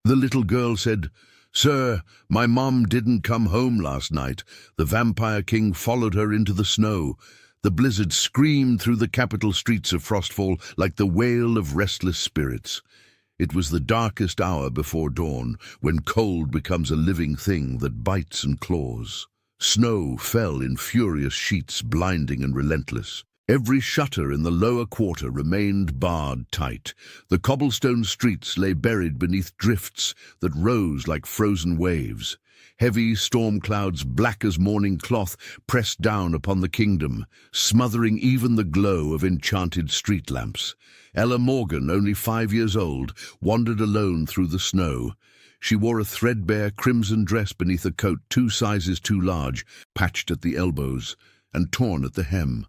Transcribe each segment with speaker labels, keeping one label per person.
Speaker 1: The little girl said, "Sir, my mom didn't come home last night. The Vampire King followed her into the snow." The blizzard screamed through the capital streets of Frostfall like the wail of restless spirits. It was the darkest hour before dawn, when cold becomes a living thing that bites and claws. Snow fell in furious sheets, blinding and relentless. Every shutter in the lower quarter remained barred tight. The cobblestone streets lay buried beneath drifts that rose like frozen waves. Heavy storm clouds, black as mourning cloth, pressed down upon the kingdom, smothering even the glow of enchanted street lamps. Ella Morgan, only 5 years old, wandered alone through the snow. She wore a threadbare crimson dress beneath a coat 2 sizes too large, patched at the elbows and torn at the hem.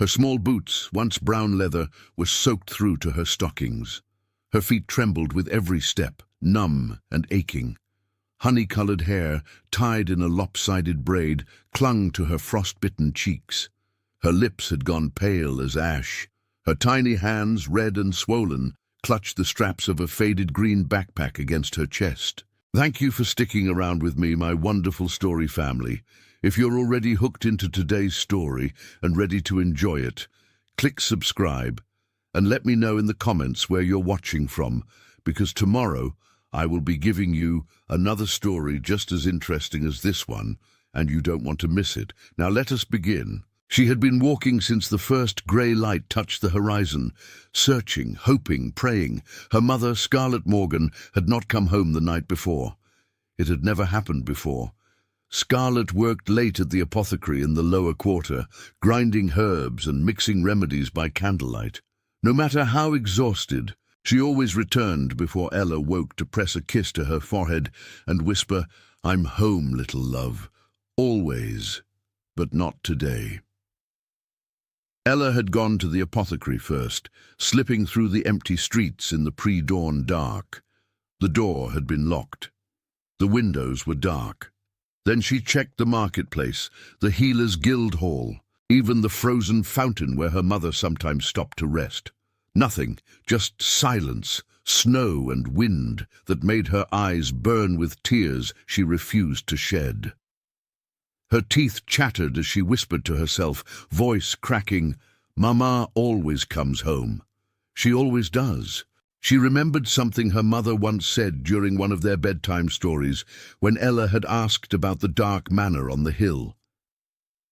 Speaker 1: Her small boots, once brown leather, were soaked through to her stockings. Her feet trembled with every step, numb and aching. Honey-colored hair, tied in a lopsided braid, clung to her frost-bitten cheeks. Her lips had gone pale as ash. Her tiny hands, red and swollen, clutched the straps of a faded green backpack against her chest. Thank you for sticking around with me, my wonderful story family. If you're already hooked into today's story and ready to enjoy it, click subscribe and let me know in the comments where you're watching from, because tomorrow I will be giving you another story just as interesting as this one, and you don't want to miss it. Now let us begin. She had been walking since the first grey light touched the horizon, searching, hoping, praying. Her mother, Scarlett Morgan, had not come home the night before. It had never happened before. Scarlett worked late at the apothecary in the lower quarter, grinding herbs and mixing remedies by candlelight. No matter how exhausted, she always returned before Ella woke to press a kiss to her forehead and whisper, "I'm home, little love. Always, but not today." Ella had gone to the apothecary first, slipping through the empty streets in the pre-dawn dark. The door had been locked. The windows were dark. Then she checked the marketplace, the Healer's Guild Hall, even the frozen fountain where her mother sometimes stopped to rest. Nothing, just silence, snow and wind that made her eyes burn with tears she refused to shed. Her teeth chattered as she whispered to herself, voice cracking, "Mama always comes home. She always does." She remembered something her mother once said during one of their bedtime stories when Ella had asked about the dark manor on the hill.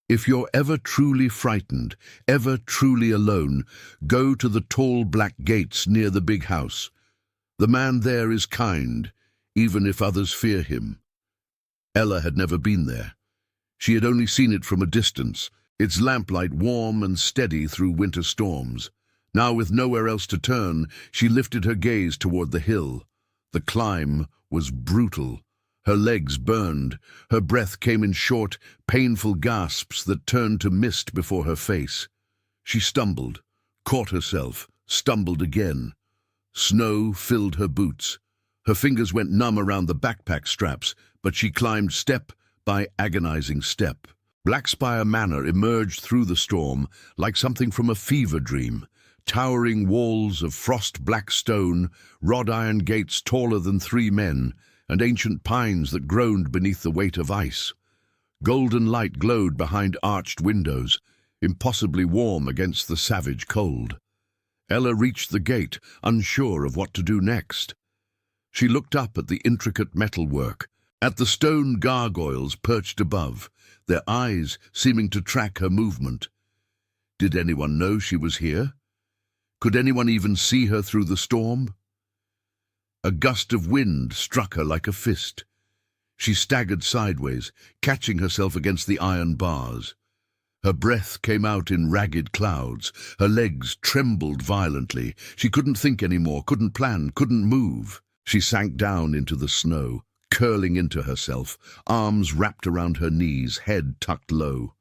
Speaker 1: "If you're ever truly frightened, ever truly alone, go to the tall black gates near the big house. The man there is kind, even if others fear him." Ella had never been there. She had only seen it from a distance, its lamplight warm and steady through winter storms. Now, with nowhere else to turn, she lifted her gaze toward the hill. The climb was brutal. Her legs burned. Her breath came in short, painful gasps that turned to mist before her face. She stumbled, caught herself, stumbled again. Snow filled her boots. Her fingers went numb around the backpack straps, but she climbed step by agonizing step. Blackspire Manor emerged through the storm like something from a fever dream. Towering walls of frost-black stone, wrought-iron gates taller than 3 men, and ancient pines that groaned beneath the weight of ice. Golden light glowed behind arched windows, impossibly warm against the savage cold. Ella reached the gate, unsure of what to do next. She looked up at the intricate metalwork, at the stone gargoyles perched above, their eyes seeming to track her movement. Did anyone know she was here? Could anyone even see her through the storm? A gust of wind struck her like a fist. She staggered sideways, catching herself against the iron bars. Her breath came out in ragged clouds. Her legs trembled violently. She couldn't think anymore, couldn't plan, couldn't move. She sank down into the snow, curling into herself, arms wrapped around her knees, head tucked low.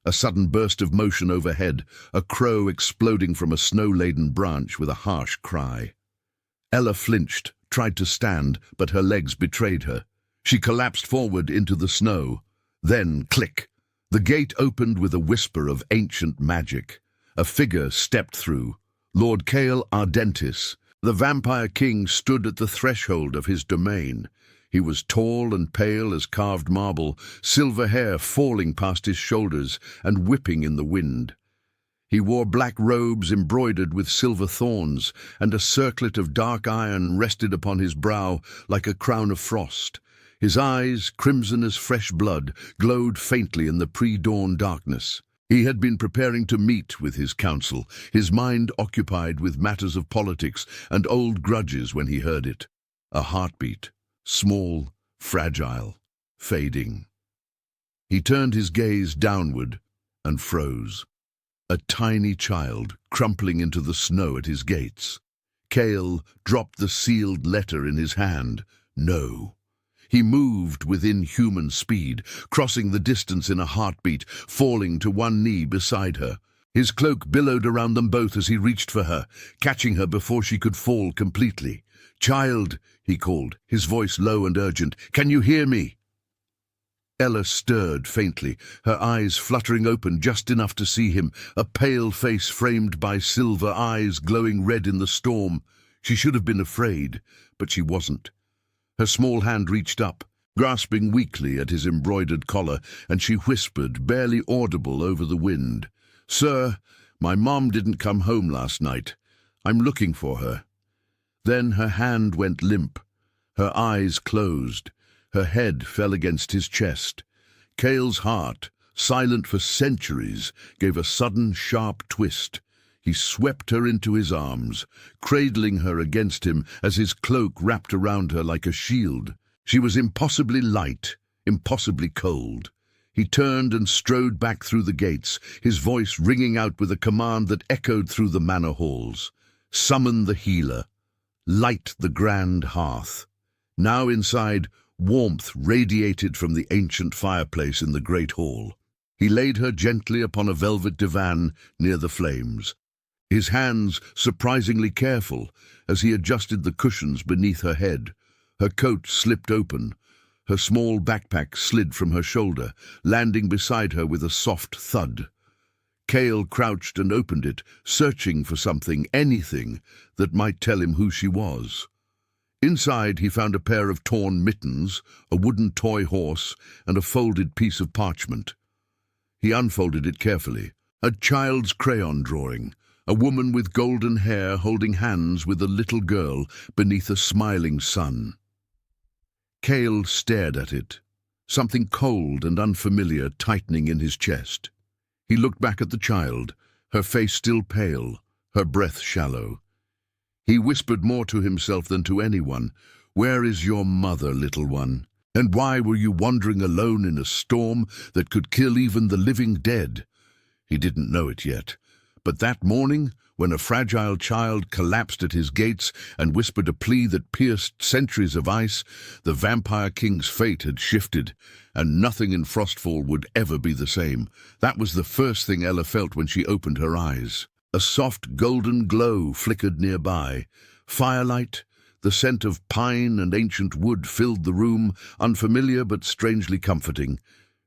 Speaker 1: A sudden burst of motion overhead, a crow exploding from a snow-laden branch with a harsh cry. Ella flinched, tried to stand, but her legs betrayed her. She collapsed forward into the snow. Then, click! The gate opened with a whisper of ancient magic. A figure stepped through. Lord Cale Ardentis, The vampire king stood at the threshold of his domain. He was tall and pale as carved marble, silver hair falling past his shoulders and whipping in the wind. He wore black robes embroidered with silver thorns, and a circlet of dark iron rested upon his brow like a crown of frost. His eyes, crimson as fresh blood, glowed faintly in the pre-dawn darkness. He had been preparing to meet with his council, his mind occupied with matters of politics and old grudges when he heard it. A heartbeat, small, fragile, fading. He turned his gaze downward and froze. A tiny child crumpling into the snow at his gates. Cale dropped the sealed letter in his hand. No. He moved within human speed, crossing the distance in a heartbeat, falling to one knee beside her. His cloak billowed around them both as he reached for her, catching her before she could fall completely. "Child," he called, his voice low and urgent, "can you hear me?" Ella stirred faintly, her eyes fluttering open just enough to see him, a pale face framed by silver eyes glowing red in the storm. She should have been afraid, but she wasn't. Her small hand reached up, grasping weakly at his embroidered collar, and she whispered, barely audible over the wind, "Sir, my mom didn't come home last night. I'm looking for her." Then her hand went limp. Her eyes closed. Her head fell against his chest. Cale's heart, silent for centuries, gave a sudden, sharp twist. He swept her into his arms, cradling her against him as his cloak wrapped around her like a shield. She was impossibly light, impossibly cold. He turned and strode back through the gates, his voice ringing out with a command that echoed through the manor halls. Summon the healer. Light the grand hearth. Now inside, warmth radiated from the ancient fireplace in the great hall. He laid her gently upon a velvet divan near the flames, his hands surprisingly careful as he adjusted the cushions beneath her head. Her coat slipped open. Her small backpack slid from her shoulder, landing beside her with a soft thud. Cale crouched and opened it, searching for something, anything, that might tell him who she was. Inside he found a pair of torn mittens, a wooden toy horse, and a folded piece of parchment. He unfolded it carefully. A child's crayon drawing, a woman with golden hair holding hands with a little girl beneath a smiling sun. Cale stared at it, something cold and unfamiliar tightening in his chest. He looked back at the child, her face still pale, her breath shallow. He whispered more to himself than to anyone, "Where is your mother, little one? And why were you wandering alone in a storm that could kill even the living dead?" He didn't know it yet, but that morning, when a fragile child collapsed at his gates and whispered a plea that pierced centuries of ice, the vampire king's fate had shifted, and nothing in Frostfall would ever be the same. That was the first thing Ella felt when she opened her eyes. A soft golden glow flickered nearby. Firelight, the scent of pine and ancient wood filled the room, unfamiliar but strangely comforting.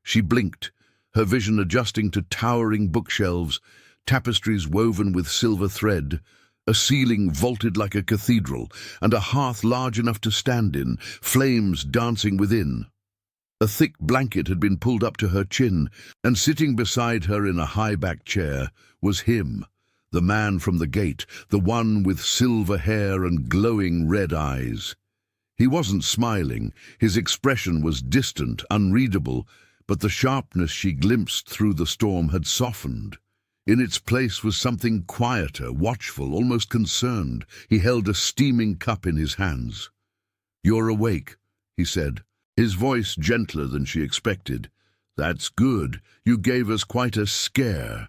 Speaker 1: She blinked, her vision adjusting to towering bookshelves, tapestries woven with silver thread, a ceiling vaulted like a cathedral, and a hearth large enough to stand in, flames dancing within. A thick blanket had been pulled up to her chin, and sitting beside her in a high-backed chair was him. The man from the gate, the one with silver hair and glowing red eyes. He wasn't smiling, his expression was distant, unreadable, but the sharpness she glimpsed through the storm had softened. In its place was something quieter, watchful, almost concerned. He held a steaming cup in his hands. "You're awake," he said, his voice gentler than she expected. "That's good. You gave us quite a scare."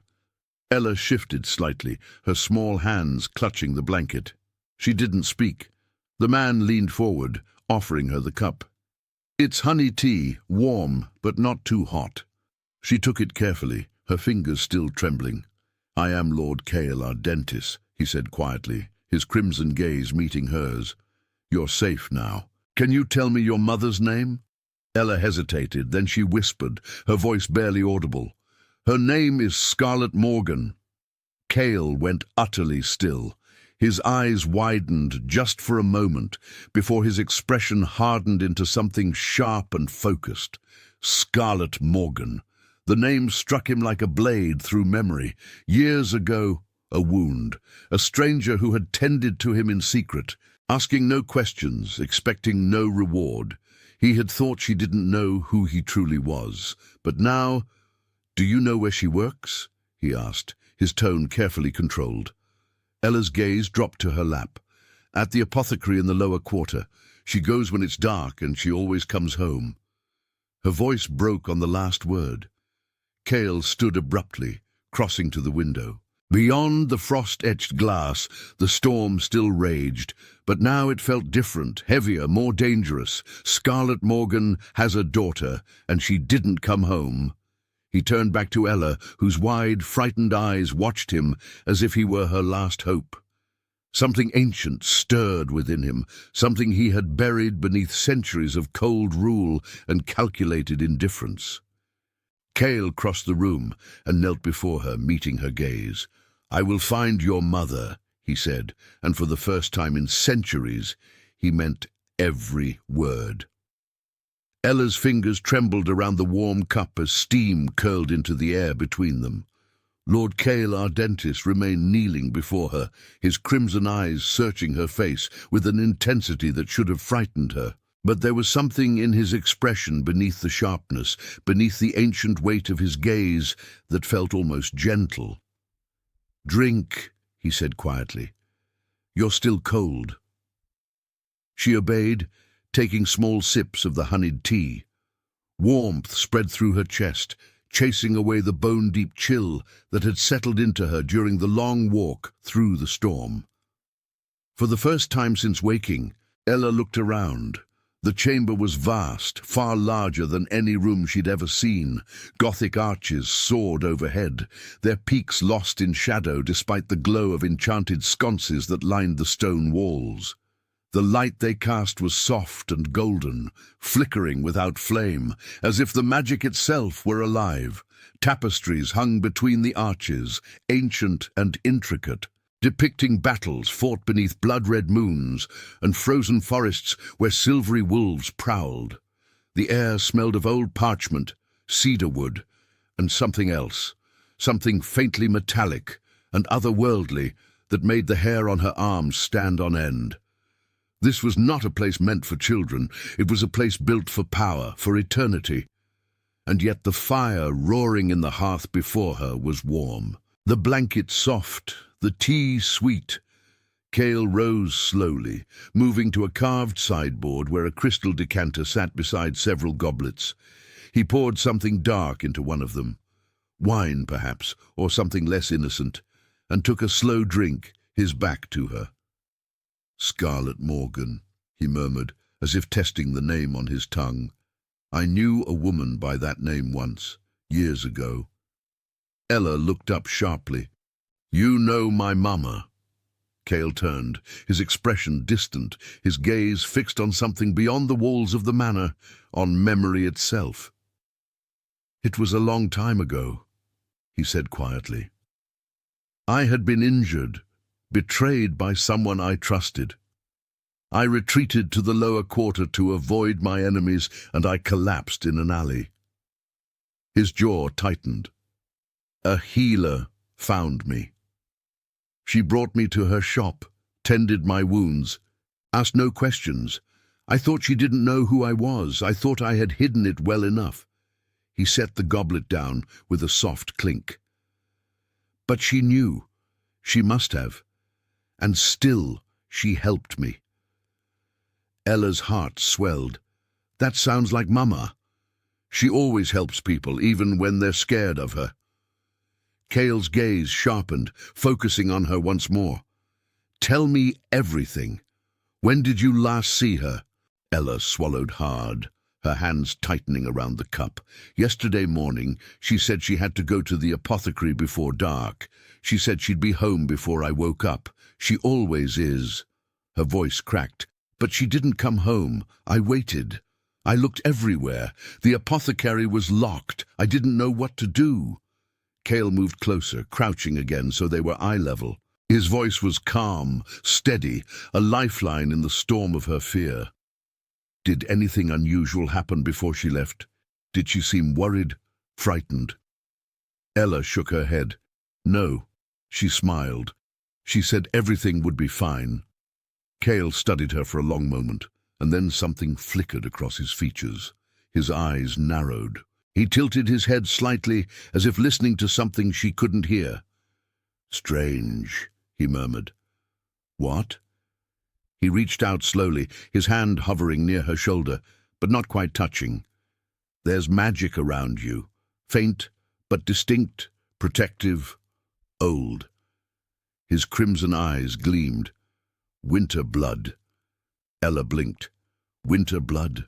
Speaker 1: Ella shifted slightly, her small hands clutching the blanket. She didn't speak. The man leaned forward, offering her the cup. "It's honey tea, warm, but not too hot." She took it carefully, her fingers still trembling. "I am Lord Cale Ardentis," he said quietly, his crimson gaze meeting hers. "You're safe now. Can you tell me your mother's name?" Ella hesitated, then she whispered, her voice barely audible. "Her name is Scarlet Morgan." Cale went utterly still, His eyes widened just for a moment before his expression hardened into something sharp and focused. Scarlett Morgan. The name struck him like a blade through memory. Years ago, a wound. A stranger who had tended to him in secret, asking no questions, expecting no reward. He had thought she didn't know who he truly was. But now, "Do you know where she works?" he asked, his tone carefully controlled. Ella's gaze dropped to her lap. "At the apothecary in the lower quarter. She goes when it's dark, and she always comes home." Her voice broke on the last word. Cale stood abruptly, crossing to the window. Beyond the frost-etched glass, the storm still raged, but now it felt different, heavier, more dangerous. Scarlett Morgan has a daughter, and she didn't come home. He turned back to Ella, whose wide, frightened eyes watched him as if he were her last hope. Something ancient stirred within him, something he had buried beneath centuries of cold rule and calculated indifference. Cale crossed the room and knelt before her, meeting her gaze. "I will find your mother," he said, and for the first time in centuries, he meant every word. Ella's fingers trembled around the warm cup as steam curled into the air between them. Lord Cale Ardentis remained kneeling before her, his crimson eyes searching her face with an intensity that should have frightened her. But there was something in his expression beneath the sharpness, beneath the ancient weight of his gaze, that felt almost gentle. "Drink," he said quietly. "You're still cold." She obeyed, taking small sips of the honeyed tea. Warmth spread through her chest, chasing away the bone-deep chill that had settled into her during the long walk through the storm. For the first time since waking, Ella looked around. The chamber was vast, far larger than any room she'd ever seen. Gothic arches soared overhead, their peaks lost in shadow despite the glow of enchanted sconces that lined the stone walls. The light they cast was soft and golden, flickering without flame, as if the magic itself were alive. Tapestries hung between the arches, ancient and intricate, depicting battles fought beneath blood-red moons and frozen forests where silvery wolves prowled. The air smelled of old parchment, cedar wood, and something else, something faintly metallic and otherworldly that made the hair on her arms stand on end. This was not a place meant for children. It was a place built for power, for eternity. And yet the fire roaring in the hearth before her was warm. The blanket soft, the tea sweet. Cale rose slowly, moving to a carved sideboard where a crystal decanter sat beside several goblets. He poured something dark into one of them. Wine, perhaps, or something less innocent, and took a slow drink, his back to her. "Scarlett Morgan," he murmured, as if testing the name on his tongue. "I knew a woman by that name once, years ago." Ella looked up sharply. "You know my mama?" Cale turned, his expression distant, his gaze fixed on something beyond the walls of the manor, on memory itself. "It was a long time ago," he said quietly. "I had been injured, betrayed by someone I trusted. I retreated to the lower quarter to avoid my enemies, and I collapsed in an alley." His jaw tightened. "A healer found me. She brought me to her shop, tended my wounds, asked no questions. I thought she didn't know who I was. I thought I had hidden it well enough." He set the goblet down with a soft clink. "But she knew. She must have. And still she helped me." Ella's heart swelled. "That sounds like Mama. She always helps people, even when they're scared of her." Cale's gaze sharpened, focusing on her once more. "Tell me everything. When did you last see her?" Ella swallowed hard, her hands tightening around the cup. "Yesterday morning, she said she had to go to the apothecary before dark. She said she'd be home before I woke up. She always is." Her voice cracked. "But she didn't come home. I waited. I looked everywhere. The apothecary was locked. I didn't know what to do." Cale moved closer, crouching again so they were eye level. His voice was calm, steady, a lifeline in the storm of her fear. Did anything unusual happen before she left? Did she seem worried, frightened? Ella shook her head. No, she smiled. She said everything would be fine. Cale studied her for a long moment, and then something flickered across his features. His eyes narrowed. He tilted his head slightly, as if listening to something she couldn't hear. "Strange," he murmured. "What?" He reached out slowly, his hand hovering near her shoulder, but not quite touching. "There's magic around you, faint but distinct, protective, old." His crimson eyes gleamed. "Winter blood." Ella blinked. "Winter blood?"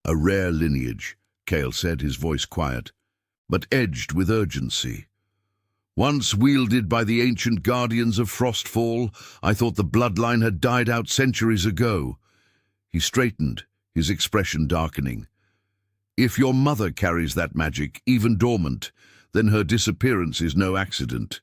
Speaker 1: "A rare lineage," Cale said, his voice quiet, but edged with urgency. "Once wielded by the ancient guardians of Frostfall, I thought the bloodline had died out centuries ago." He straightened, his expression darkening. "If your mother carries that magic, even dormant, then her disappearance is no accident."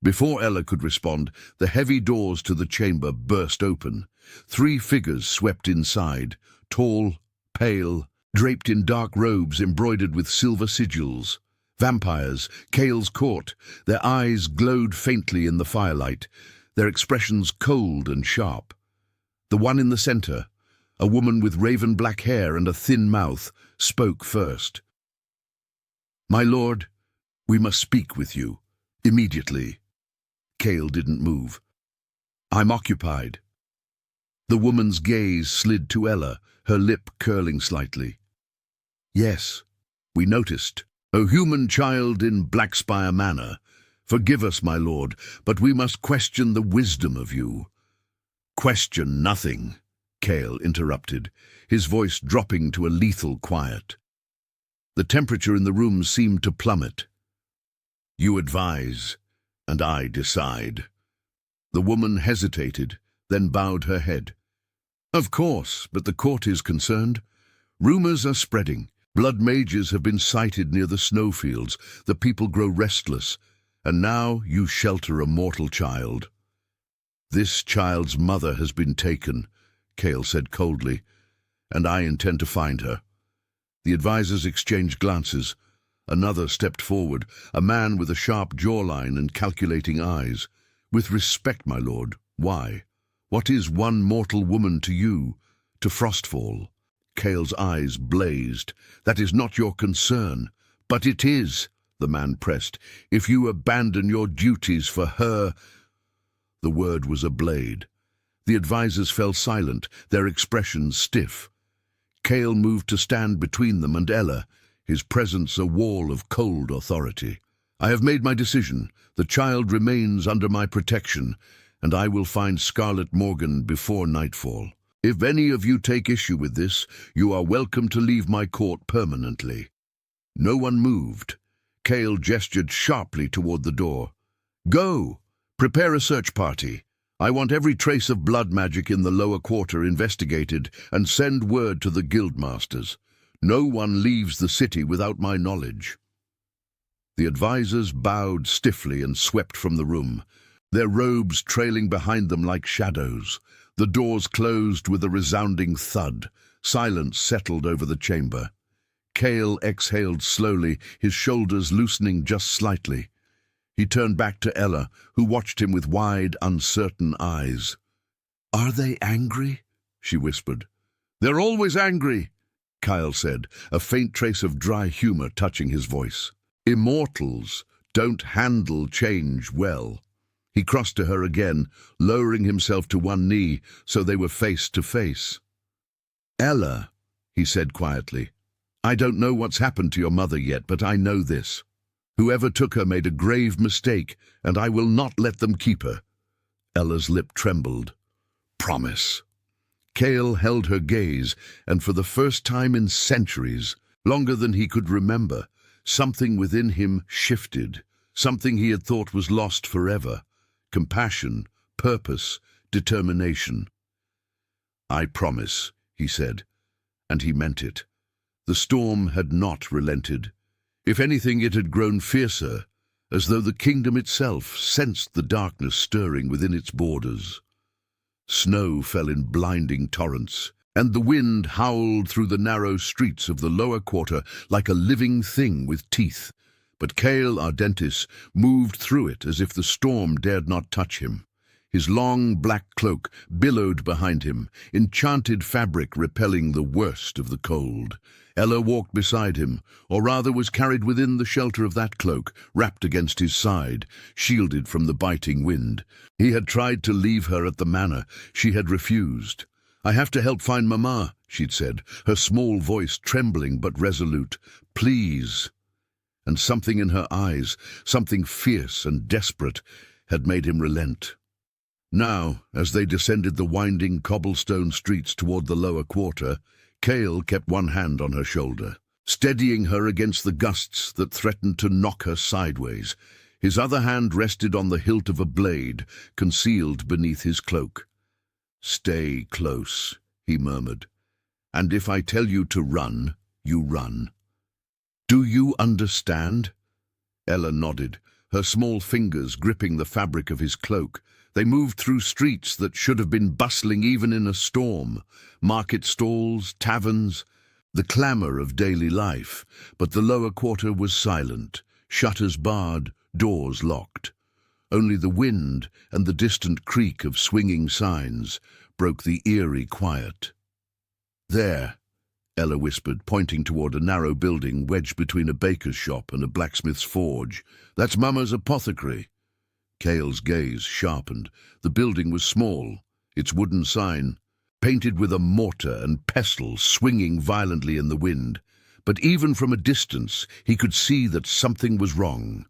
Speaker 1: Before Ella could respond, the heavy doors to the chamber burst open. 3 figures swept inside, tall, pale, draped in dark robes embroidered with silver sigils. Vampires, Cale's court. Their eyes glowed faintly in the firelight, their expressions cold and sharp. The one in the center, a woman with raven black hair and a thin mouth, spoke first. "My lord, we must speak with you, immediately." Cale didn't move. "I'm occupied." The woman's gaze slid to Ella, her lip curling slightly. "Yes, we noticed. O human child in Blackspire Manor, forgive us, my lord, but we must question the wisdom of you." "Question nothing," Cale interrupted, his voice dropping to a lethal quiet. The temperature in the room seemed to plummet. "You advise, and I decide." The woman hesitated, then bowed her head. "Of course, but the court is concerned. Rumors are spreading. Blood mages have been sighted near the snowfields. The people grow restless, and now you shelter a mortal child." "This child's mother has been taken," Cale said coldly, "and I intend to find her." The advisors exchanged glances. Another stepped forward, a man with a sharp jawline and calculating eyes. "With respect, my lord, why? What is one mortal woman to you, to Frostfall?" Cale's eyes blazed. "That is not your concern." "But it is," the man pressed. "If you abandon your duties for her—" The word was a blade. The advisors fell silent, their expressions stiff. Cale moved to stand between them and Ella, his presence a wall of cold authority. "I have made my decision. The child remains under my protection, and I will find Scarlet Morgan before nightfall. If any of you take issue with this, you are welcome to leave my court permanently." No one moved. Cale gestured sharply toward the door. "Go! Prepare a search party. I want every trace of blood magic in the lower quarter investigated, and send word to the guildmasters. No one leaves the city without my knowledge." The advisors bowed stiffly and swept from the room, their robes trailing behind them like shadows. The doors closed with a resounding thud. Silence settled over the chamber. Cale exhaled slowly, his shoulders loosening just slightly. He turned back to Ella, who watched him with wide, uncertain eyes. "Are they angry?" she whispered. "They're always angry," Kyle said, a faint trace of dry humor touching his voice. "Immortals don't handle change well." He crossed to her again, lowering himself to one knee so they were face to face. "Ella," he said quietly, "I don't know what's happened to your mother yet, but I know this. Whoever took her made a grave mistake, and I will not let them keep her." Ella's lip trembled. "Promise." Cale held her gaze, and for the first time in centuries, longer than he could remember, something within him shifted, something he had thought was lost forever. Compassion, purpose, determination. "I promise," he said, and he meant it. The storm had not relented. If anything, it had grown fiercer, as though the kingdom itself sensed the darkness stirring within its borders. Snow fell in blinding torrents, and the wind howled through the narrow streets of the lower quarter like a living thing with teeth. But Cale Ardentis moved through it as if the storm dared not touch him. His long black cloak billowed behind him, enchanted fabric repelling the worst of the cold. Ella walked beside him, or rather was carried within the shelter of that cloak, wrapped against his side, shielded from the biting wind. He had tried to leave her at the manor. She had refused. "I have to help find Mama," she'd said, her small voice trembling but resolute. "Please." And something in her eyes, something fierce and desperate, had made him relent. Now, as they descended the winding cobblestone streets toward the lower quarter, Cale kept one hand on her shoulder, steadying her against the gusts that threatened to knock her sideways. His other hand rested on the hilt of a blade, concealed beneath his cloak. "Stay close," he murmured, "and if I tell you to run, you run. Do you understand?" Ella nodded, her small fingers gripping the fabric of his cloak. They moved through streets that should have been bustling even in a storm, market stalls, taverns, the clamour of daily life, but the lower quarter was silent, shutters barred, doors locked. Only the wind and the distant creak of swinging signs broke the eerie quiet. "There," Ella whispered, pointing toward a narrow building wedged between a baker's shop and a blacksmith's forge. "That's Mama's apothecary." Cale's gaze sharpened. The building was small, its wooden sign painted with a mortar and pestle swinging violently in the wind. But even from a distance, he could see that something was wrong.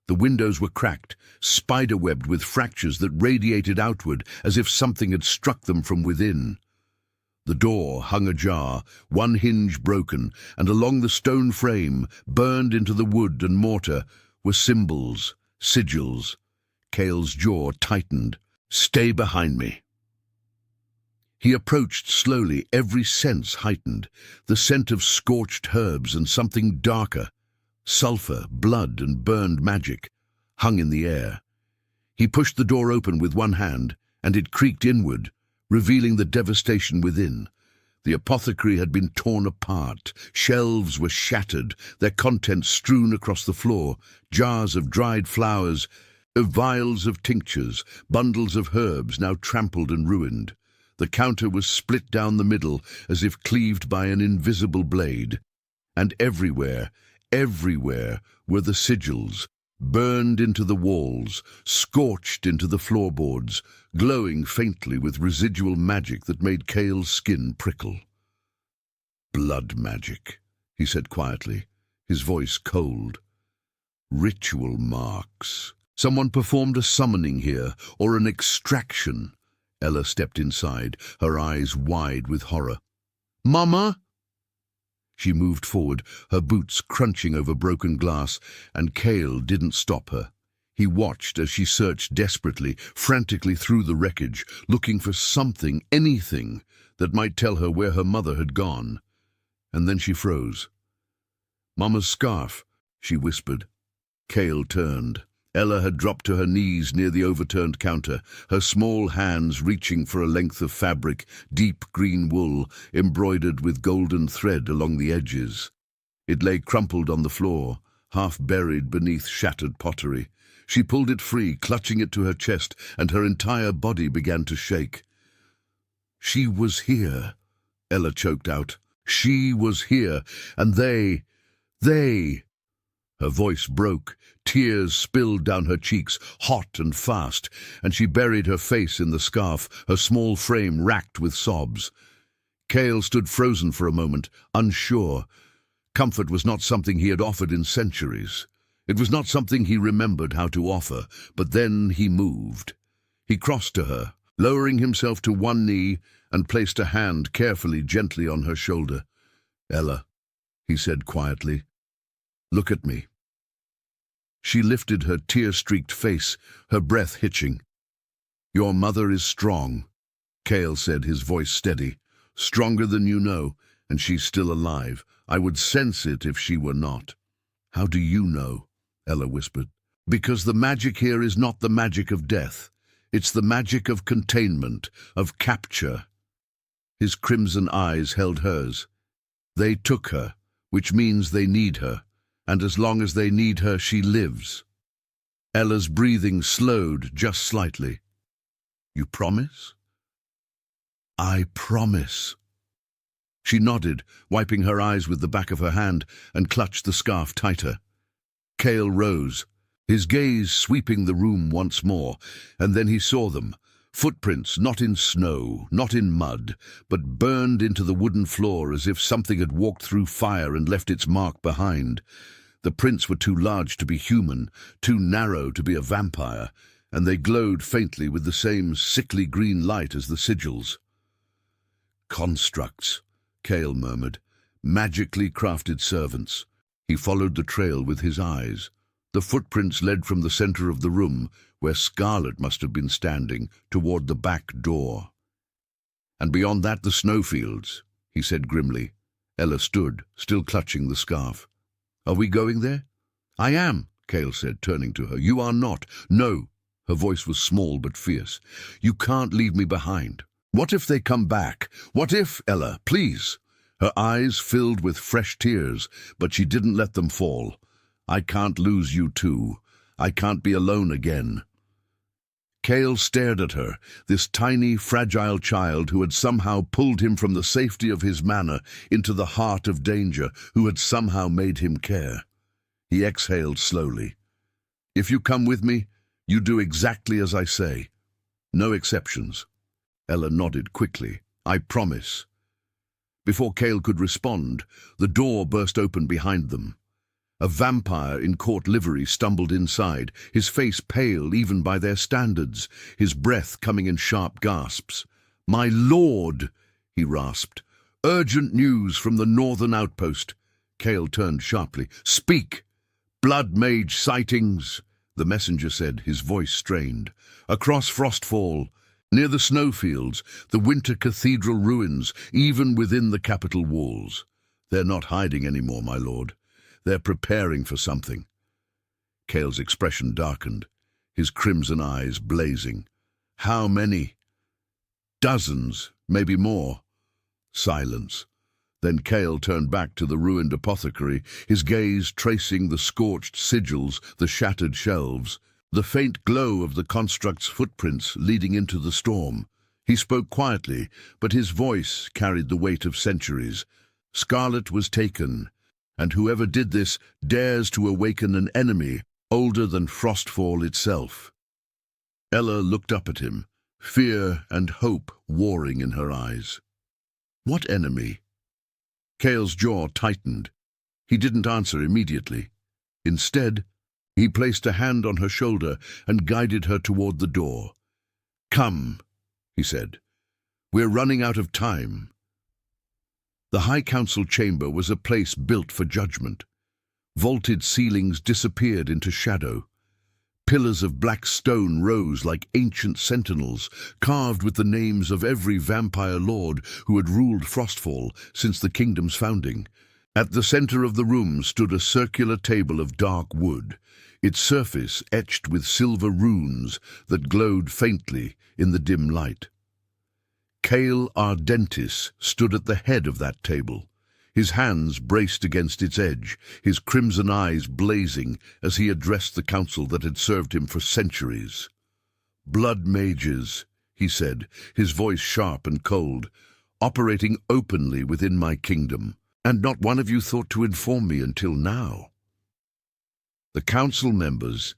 Speaker 1: The windows were cracked, spider-webbed with fractures that radiated outward as if something had struck them from within. The door hung ajar, one hinge broken, and along the stone frame, burned into the wood and mortar, were symbols, sigils. Cale's jaw tightened. "Stay behind me." He approached slowly, every sense heightened. The scent of scorched herbs and something darker, sulphur, blood, and burned magic, hung in the air. He pushed the door open with one hand, and it creaked inward, revealing the devastation within. The apothecary had been torn apart. Shelves were shattered, their contents strewn across the floor, jars of dried flowers, vials of tinctures, bundles of herbs now trampled and ruined. The counter was split down the middle as if cleaved by an invisible blade. And everywhere were the sigils, burned into the walls, scorched into the floorboards, glowing faintly with residual magic that made Cale's skin prickle. "Blood magic," he said quietly, his voice cold. "Ritual marks. Someone performed a summoning here, or an extraction." Ella stepped inside, her eyes wide with horror. "Mama?" She moved forward, her boots crunching over broken glass, and Cale didn't stop her. He watched as she searched desperately, frantically through the wreckage, looking for something, anything, that might tell her where her mother had gone. And then she froze. "Mama's scarf," she whispered. Cale turned. Ella had dropped to her knees near the overturned counter, her small hands reaching for a length of fabric, deep green wool, embroidered with golden thread along the edges. It lay crumpled on the floor, half buried beneath shattered pottery. She pulled it free, clutching it to her chest, and her entire body began to shake. "She was here," Ella choked out. "She was here, and they... Her voice broke. Tears spilled down her cheeks, hot and fast, and she buried her face in the scarf, her small frame racked with sobs. Cale stood frozen for a moment, unsure. Comfort was not something he had offered in centuries. It was not something he remembered how to offer, but then he moved. He crossed to her, lowering himself to one knee, and placed a hand carefully, gently on her shoulder. "Ella," he said quietly, "look at me." She lifted her tear-streaked face, her breath hitching. "Your mother is strong," Cale said, his voice steady. "Stronger than you know, and she's still alive. I would sense it if she were not." "How do you know?" Ella whispered. Because the magic here is not the magic of death. It's the magic of containment, of capture. His crimson eyes held hers. They took her, which means they need her, and as long as they need her, she lives. Ella's breathing slowed just slightly. You promise? I promise. She nodded, wiping her eyes with the back of her hand, and clutched the scarf tighter. Cale rose, his gaze sweeping the room once more, and then he saw them. Footprints, not in snow, not in mud, but burned into the wooden floor as if something had walked through fire and left its mark behind. The prints were too large to be human, too narrow to be a vampire, and they glowed faintly with the same sickly green light as the sigils. Constructs, Cale murmured. Magically crafted servants. He followed the trail with his eyes. The footprints led from the center of the room, where Scarlet must have been standing, toward the back door. And beyond that, the snowfields, he said grimly. Ella stood, still clutching the scarf. Are we going there? I am, Cale said, turning to her. You are not. No. Her voice was small but fierce. You can't leave me behind. What if they come back? What if, Ella, please? Her eyes filled with fresh tears, but she didn't let them fall. I can't lose you too. I can't be alone again. Cale stared at her, this tiny, fragile child who had somehow pulled him from the safety of his manor into the heart of danger, who had somehow made him care. He exhaled slowly. If you come with me, you do exactly as I say. No exceptions. Ella nodded quickly. I promise. Before Cale could respond, the door burst open behind them. A vampire in court livery stumbled inside, his face pale even by their standards, his breath coming in sharp gasps. My lord, he rasped. Urgent news from the northern outpost. Cale turned sharply. Speak! Blood mage sightings, the messenger said, his voice strained. Across Frostfall, near the snowfields, the winter cathedral ruins, even within the capital walls. They're not hiding anymore, my lord. They're preparing for something. Cale's expression darkened, his crimson eyes blazing. How many? Dozens, maybe more. Silence. Then Cale turned back to the ruined apothecary, his gaze tracing the scorched sigils, the shattered shelves, the faint glow of the construct's footprints leading into the storm. He spoke quietly, but his voice carried the weight of centuries. Scarlet was taken, and whoever did this dares to awaken an enemy older than Frostfall itself. Ella looked up at him, fear and hope warring in her eyes. What enemy? Cale's jaw tightened. He didn't answer immediately. Instead, he placed a hand on her shoulder and guided her toward the door. Come, he said. We're running out of time. The High Council chamber was a place built for judgment. Vaulted ceilings disappeared into shadow. Pillars of black stone rose like ancient sentinels, carved with the names of every vampire lord who had ruled Frostfall since the kingdom's founding. At the center of the room stood a circular table of dark wood, its surface etched with silver runes that glowed faintly in the dim light. Cale Ardentis stood at the head of that table, his hands braced against its edge, his crimson eyes blazing as he addressed the council that had served him for centuries. Blood mages, he said, his voice sharp and cold, operating openly within my kingdom, and not one of you thought to inform me until now. The council members,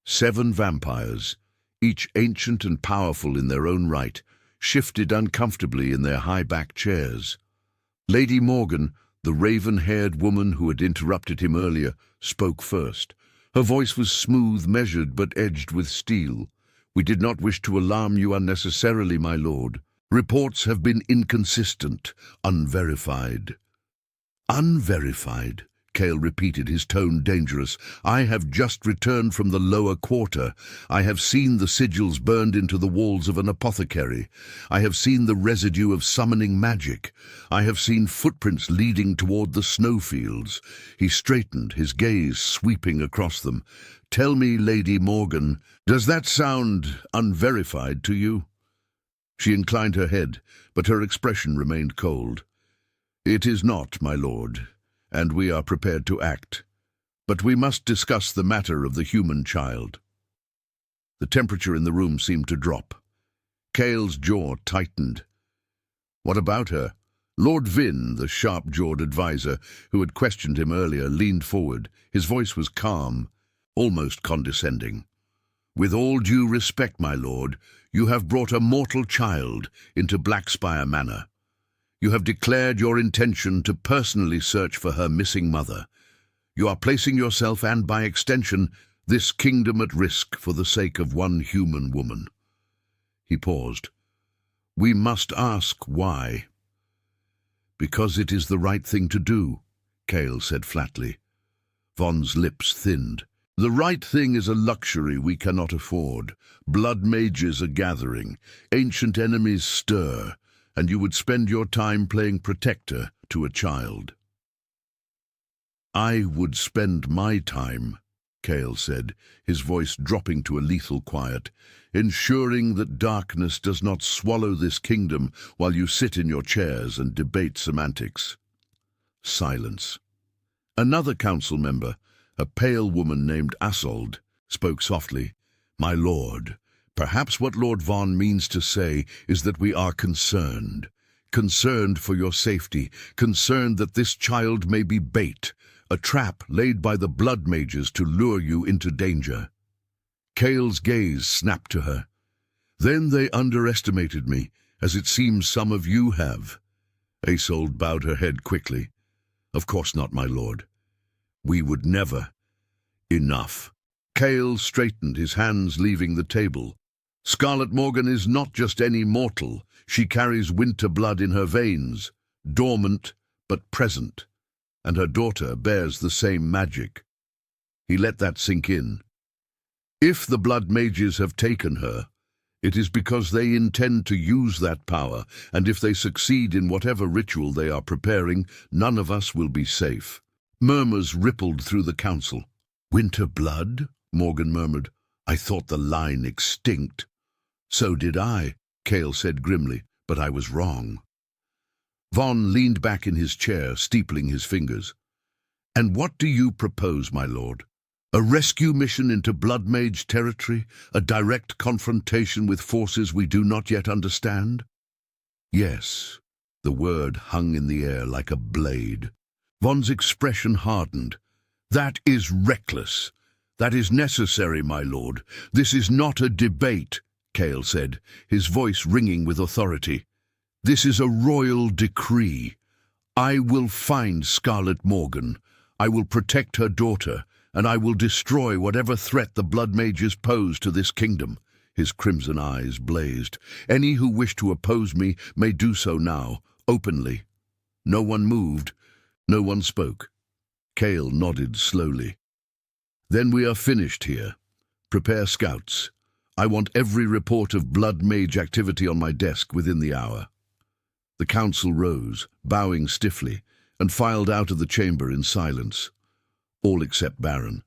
Speaker 1: 7 vampires, each ancient and powerful in their own right, shifted uncomfortably in their high-backed chairs. Lady Morgan, the raven-haired woman who had interrupted him earlier, spoke first. Her voice was smooth, measured, but edged with steel. We did not wish to alarm you unnecessarily, my lord. Reports have been inconsistent, unverified. Unverified, Cale repeated, his tone dangerous. "I have just returned from the lower quarter. I have seen the sigils burned into the walls of an apothecary. I have seen the residue of summoning magic. I have seen footprints leading toward the snowfields." He straightened, his gaze sweeping across them. "Tell me, Lady Morgan, does that sound unverified to you?" She inclined her head, but her expression remained cold. "It is not, my lord, and we are prepared to act. But we must discuss the matter of the human child." The temperature in the room seemed to drop. Cale's jaw tightened. "What about her?" Lord Vin, the sharp-jawed advisor who had questioned him earlier, leaned forward. His voice was calm, almost condescending. "With all due respect, my lord, you have brought a mortal child into Blackspire Manor. You have declared your intention to personally search for her missing mother. You are placing yourself and, by extension, this kingdom at risk for the sake of one human woman." He paused. "We must ask why." "Because it is the right thing to do," Cale said flatly. Von's lips thinned. "The right thing is a luxury we cannot afford. Blood mages are gathering. Ancient enemies stir. And you would spend your time playing protector to a child." "I would spend my time," Cale said, his voice dropping to a lethal quiet, "ensuring that darkness does not swallow this kingdom while you sit in your chairs and debate semantics." Silence. Another council member, a pale woman named Asold, spoke softly. "My lord, perhaps what Lord Von means to say is that we are concerned. Concerned for your safety, concerned that this child may be bait, a trap laid by the blood mages to lure you into danger." Cale's gaze snapped to her. "Then they underestimated me, as it seems some of you have." Asold bowed her head quickly. "Of course not, my lord. We would never." "Enough." Cale straightened, his hands leaving the table. "Scarlet Morgan is not just any mortal. She carries winter blood in her veins, dormant but present, and her daughter bears the same magic." He let that sink in. "If the blood mages have taken her, it is because they intend to use that power, and if they succeed in whatever ritual they are preparing, none of us will be safe." Murmurs rippled through the council. "Winter blood?" Morgan murmured. "I thought the line extinct." "So did I," Cale said grimly, "but I was wrong." Von leaned back in his chair, steepling his fingers. "And what do you propose, my lord? A rescue mission into Blood Mage territory? A direct confrontation with forces we do not yet understand?" "Yes." The word hung in the air like a blade. Von's expression hardened. "That is reckless. That is necessary, my lord. This is not a debate," Cale said, his voice ringing with authority. "This is a royal decree. I will find Scarlet Morgan. I will protect her daughter, and I will destroy whatever threat the Blood Mages pose to this kingdom." His crimson eyes blazed. "Any who wish to oppose me may do so now, openly." No one moved. No one spoke. Cale nodded slowly. "Then we are finished here. Prepare scouts. I want every report of Blood Mage activity on my desk within the hour." The council rose, bowing stiffly, and filed out of the chamber in silence. All except Baron.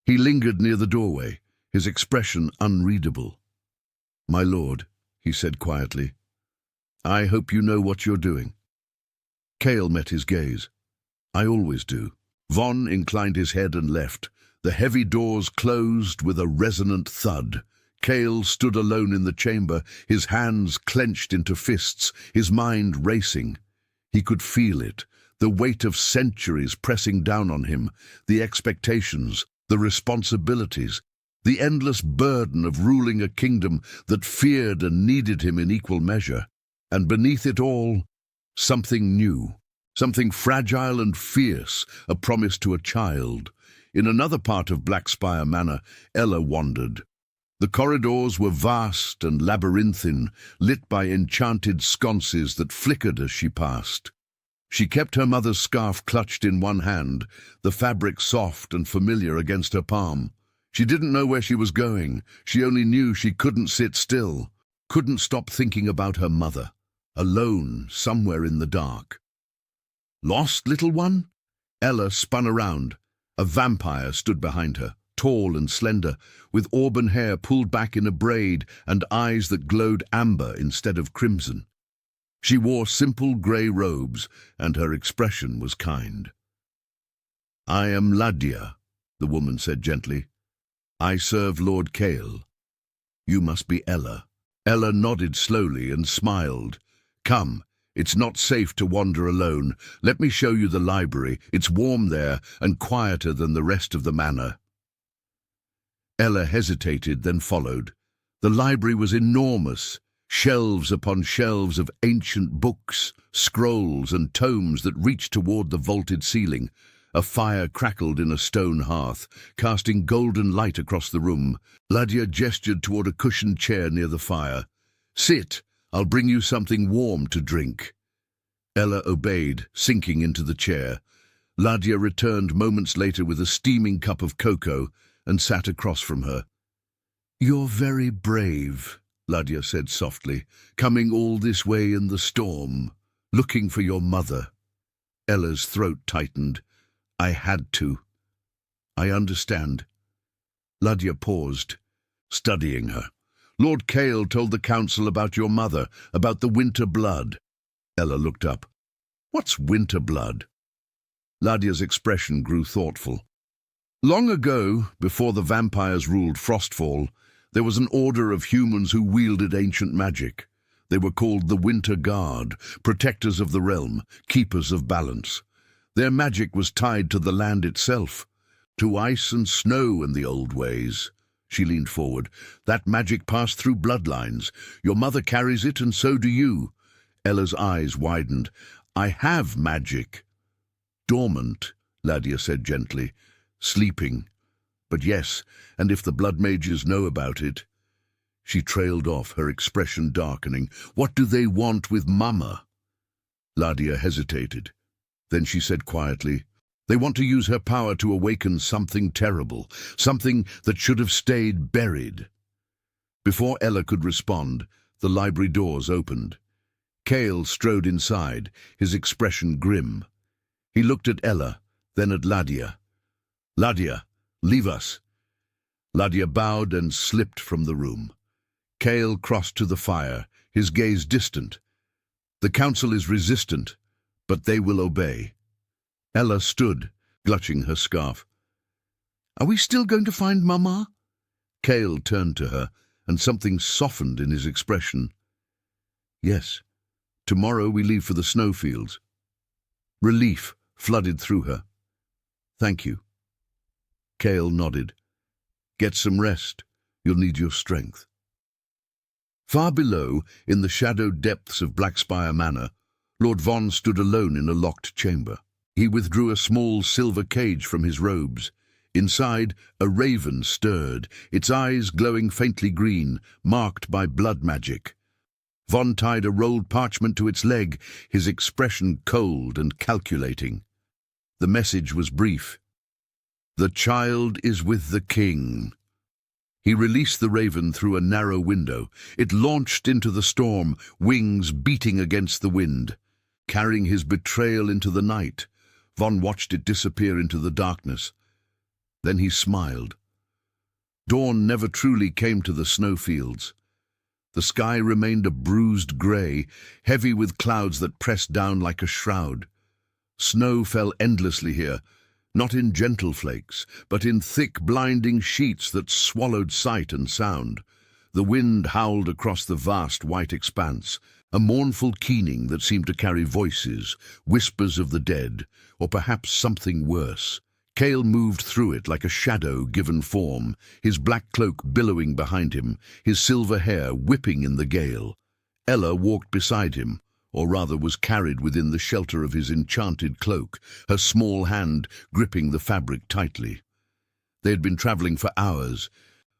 Speaker 1: He lingered near the doorway, his expression unreadable. "My lord," he said quietly, "I hope you know what you're doing." Cale met his gaze. "I always do." Von inclined his head and left. The heavy doors closed with a resonant thud. Cale stood alone in the chamber, his hands clenched into fists, his mind racing. He could feel it, the weight of centuries pressing down on him, the expectations, the responsibilities, the endless burden of ruling a kingdom that feared and needed him in equal measure. And beneath it all, something new, something fragile and fierce, a promise to a child. In another part of Blackspire Manor, Ella wandered. The corridors were vast and labyrinthine, lit by enchanted sconces that flickered as she passed. She kept her mother's scarf clutched in one hand, the fabric soft and familiar against her palm. She didn't know where she was going. She only knew she couldn't sit still, couldn't stop thinking about her mother, alone somewhere in the dark. Lost, little one? Ella spun around. A vampire stood behind her, tall and slender, with auburn hair pulled back in a braid and eyes that glowed amber instead of crimson. She wore simple grey robes, and her expression was kind. "I am Ladia," the woman said gently. "I serve Lord Kale. You must be Ella." Ella nodded slowly and smiled. "Come, it's not safe to wander alone. Let me show you the library. It's warm there and quieter than the rest of the manor." Ella hesitated, then followed. The library was enormous. Shelves upon shelves of ancient books, scrolls and tomes that reached toward the vaulted ceiling. A fire crackled in a stone hearth, casting golden light across the room. Ladia gestured toward a cushioned chair near the fire. "Sit, I'll bring you something warm to drink." Ella obeyed, sinking into the chair. Ladia returned moments later with a steaming cup of cocoa and sat across from her. "You're very brave," Ladia said softly, "coming all this way in the storm, looking for your mother." Ella's throat tightened. "I had to." "I understand." Ladia paused, studying her. "Lord Kale told the council about your mother, about the winter blood." Ella looked up. "What's winter blood?" Ladia's expression grew thoughtful. "Long ago, before the vampires ruled Frostfall, there was an order of humans who wielded ancient magic. They were called the Winter Guard, protectors of the realm, keepers of balance. Their magic was tied to the land itself, to ice and snow in the old ways." She leaned forward. "That magic passed through bloodlines. Your mother carries it, and so do you." Ella's eyes widened. "I have magic." "Dormant," Ladia said gently. "Sleeping. But yes, and if the blood mages know about it." She trailed off, her expression darkening. "What do they want with Mama?" Ladia hesitated. Then she said quietly, "They want to use her power to awaken something terrible, something that should have stayed buried." Before Ella could respond, the library doors opened. Kale strode inside, his expression grim. He looked at Ella, then at Ladia. "Ladia, leave us." Ladia bowed and slipped from the room. Kale crossed to the fire, his gaze distant. "The council is resistant, but they will obey." Ella stood, clutching her scarf. "Are we still going to find Mama?" Kale turned to her, and something softened in his expression. "Yes. Tomorrow we leave for the snowfields." Relief flooded through her. "Thank you." Kale nodded. "Get some rest. You'll need your strength." Far below, in the shadowed depths of Blackspire Manor, Lord Von stood alone in a locked chamber. He withdrew a small silver cage from his robes. Inside, a raven stirred, its eyes glowing faintly green, marked by blood magic. Von tied a rolled parchment to its leg, his expression cold and calculating. The message was brief. "The child is with the king." He released the raven through a narrow window. It launched into the storm, wings beating against the wind. Carrying his betrayal into the night, Von watched it disappear into the darkness. Then he smiled. Dawn never truly came to the snowfields. The sky remained a bruised grey, heavy with clouds that pressed down like a shroud. Snow fell endlessly here, not in gentle flakes, but in thick, blinding sheets that swallowed sight and sound. The wind howled across the vast white expanse, a mournful keening that seemed to carry voices, whispers of the dead, or perhaps something worse. Kale moved through it like a shadow given form, his black cloak billowing behind him, his silver hair whipping in the gale. Ella walked beside him, or rather was carried within the shelter of his enchanted cloak, her small hand gripping the fabric tightly. They had been traveling for hours,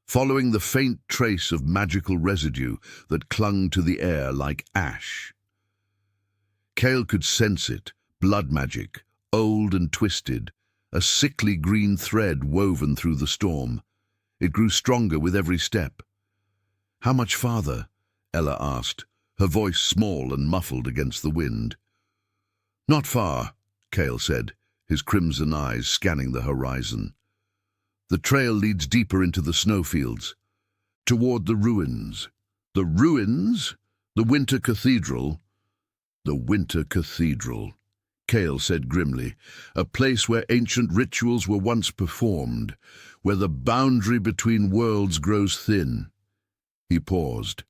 Speaker 1: following the faint trace of magical residue that clung to the air like ash. Kale could sense it, Blood magic, old and twisted, a sickly green thread woven through the storm. It grew stronger with every step. "How much farther?" Ella asked, her voice small and muffled against the wind. "Not far," Cale said, his crimson eyes scanning the horizon. "The trail leads deeper into the snowfields, toward the ruins." "The ruins? The Winter Cathedral?" "The Winter Cathedral," Cale said grimly, "a place where ancient rituals were once performed, where the boundary between worlds grows thin." He paused.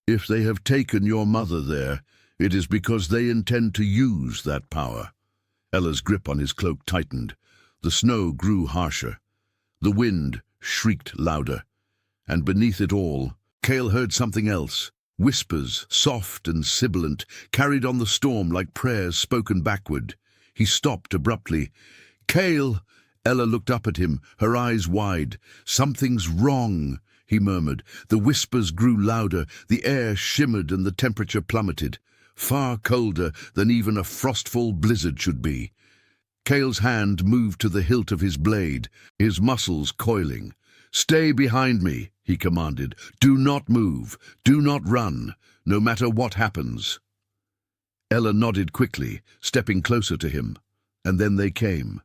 Speaker 1: "If they have taken your mother there, it is because they intend to use that power." Ella's grip on his cloak tightened. The snow grew harsher. The wind shrieked louder. And beneath it all, Cale heard something else. Whispers, soft and sibilant, carried on the storm like prayers spoken backward. He stopped abruptly. "Cale!" Ella looked up at him, her eyes wide. "Something's wrong," he murmured. The whispers grew louder, the air shimmered and the temperature plummeted, far colder than even a frostfall blizzard should be. Cale's hand moved to the hilt of his blade, his muscles coiling. "Stay behind me," he commanded. "Do not move. Do not run, no matter what happens." Ella nodded quickly, stepping closer to him. And then they came.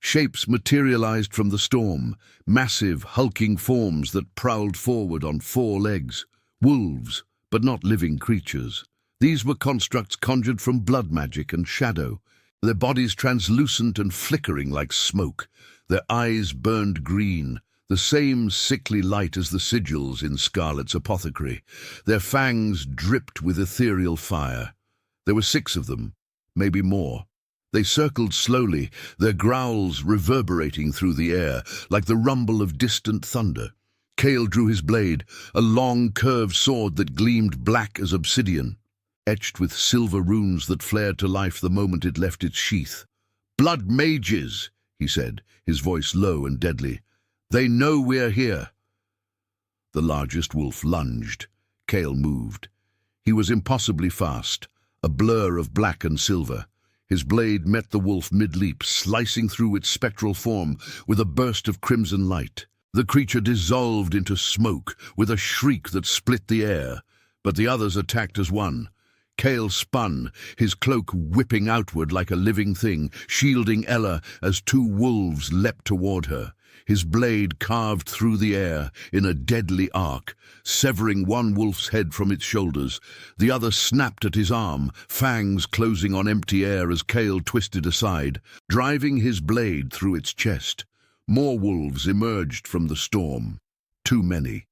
Speaker 1: Shapes materialized from the storm, massive, hulking forms that prowled forward on 4 legs. Wolves, but not living creatures. These were constructs conjured from blood magic and shadow, their bodies translucent and flickering like smoke. Their eyes burned green, the same sickly light as the sigils in Scarlet's apothecary. Their fangs dripped with ethereal fire. There were 6 of them, maybe more. They circled slowly, their growls reverberating through the air, like the rumble of distant thunder. Cale drew his blade, a long, curved sword that gleamed black as obsidian, etched with silver runes that flared to life the moment it left its sheath. "Blood mages," he said, his voice low and deadly. "They know we're here." The largest wolf lunged. Cale moved. He was impossibly fast, a blur of black and silver. His blade met the wolf mid-leap, slicing through its spectral form with a burst of crimson light. The creature dissolved into smoke with a shriek that split the air, but the others attacked as one. Cale spun, his cloak whipping outward like a living thing, shielding Ella as 2 wolves leapt toward her. His blade carved through the air in a deadly arc, severing one wolf's head from its shoulders. The other snapped at his arm, fangs closing on empty air as Cale twisted aside, driving his blade through its chest. More wolves emerged from the storm. Too many.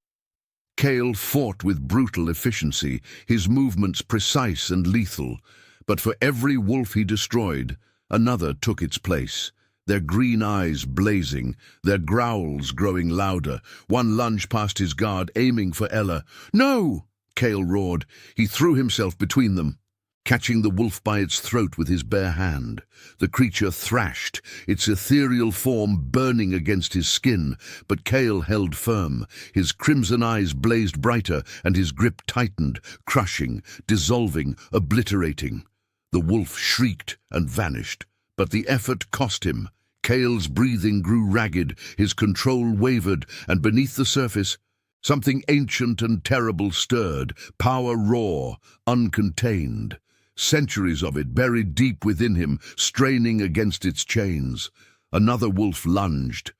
Speaker 1: Cale fought with brutal efficiency, his movements precise and lethal. But for every wolf he destroyed, another took its place. Their green eyes blazing, their growls growing louder. One lunged past his guard, aiming for Ella. "No!" Cale roared. He threw himself between them, catching the wolf by its throat with his bare hand. The creature thrashed, its ethereal form burning against his skin, but Cale held firm. His crimson eyes blazed brighter, and his grip tightened, crushing, dissolving, obliterating. The wolf shrieked and vanished. But the effort cost him. Cale's breathing grew ragged, his control wavered, and beneath the surface, something ancient and terrible stirred, power raw, uncontained. Centuries of it buried deep within him, straining against its chains. Another wolf lunged.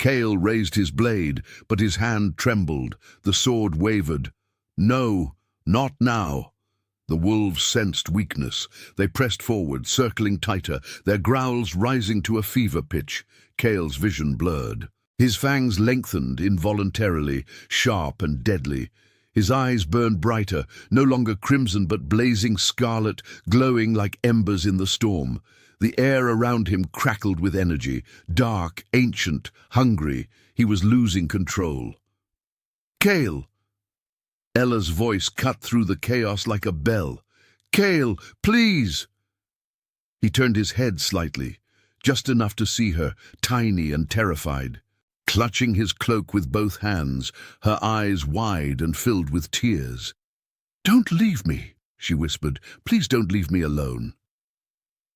Speaker 1: Cale raised his blade, but his hand trembled, the sword wavered. "No, not now." The wolves sensed weakness. They pressed forward, circling tighter, their growls rising to a fever pitch. Cale's vision blurred. His fangs lengthened involuntarily, sharp and deadly. His eyes burned brighter, no longer crimson but blazing scarlet, glowing like embers in the storm. The air around him crackled with energy, dark, ancient, hungry. He was losing control. "Cale!" Ella's voice cut through the chaos like a bell. "Cale, please!" He turned his head slightly, just enough to see her, tiny and terrified. Clutching his cloak with both hands, her eyes wide and filled with tears. "Don't leave me," she whispered. "Please don't leave me alone."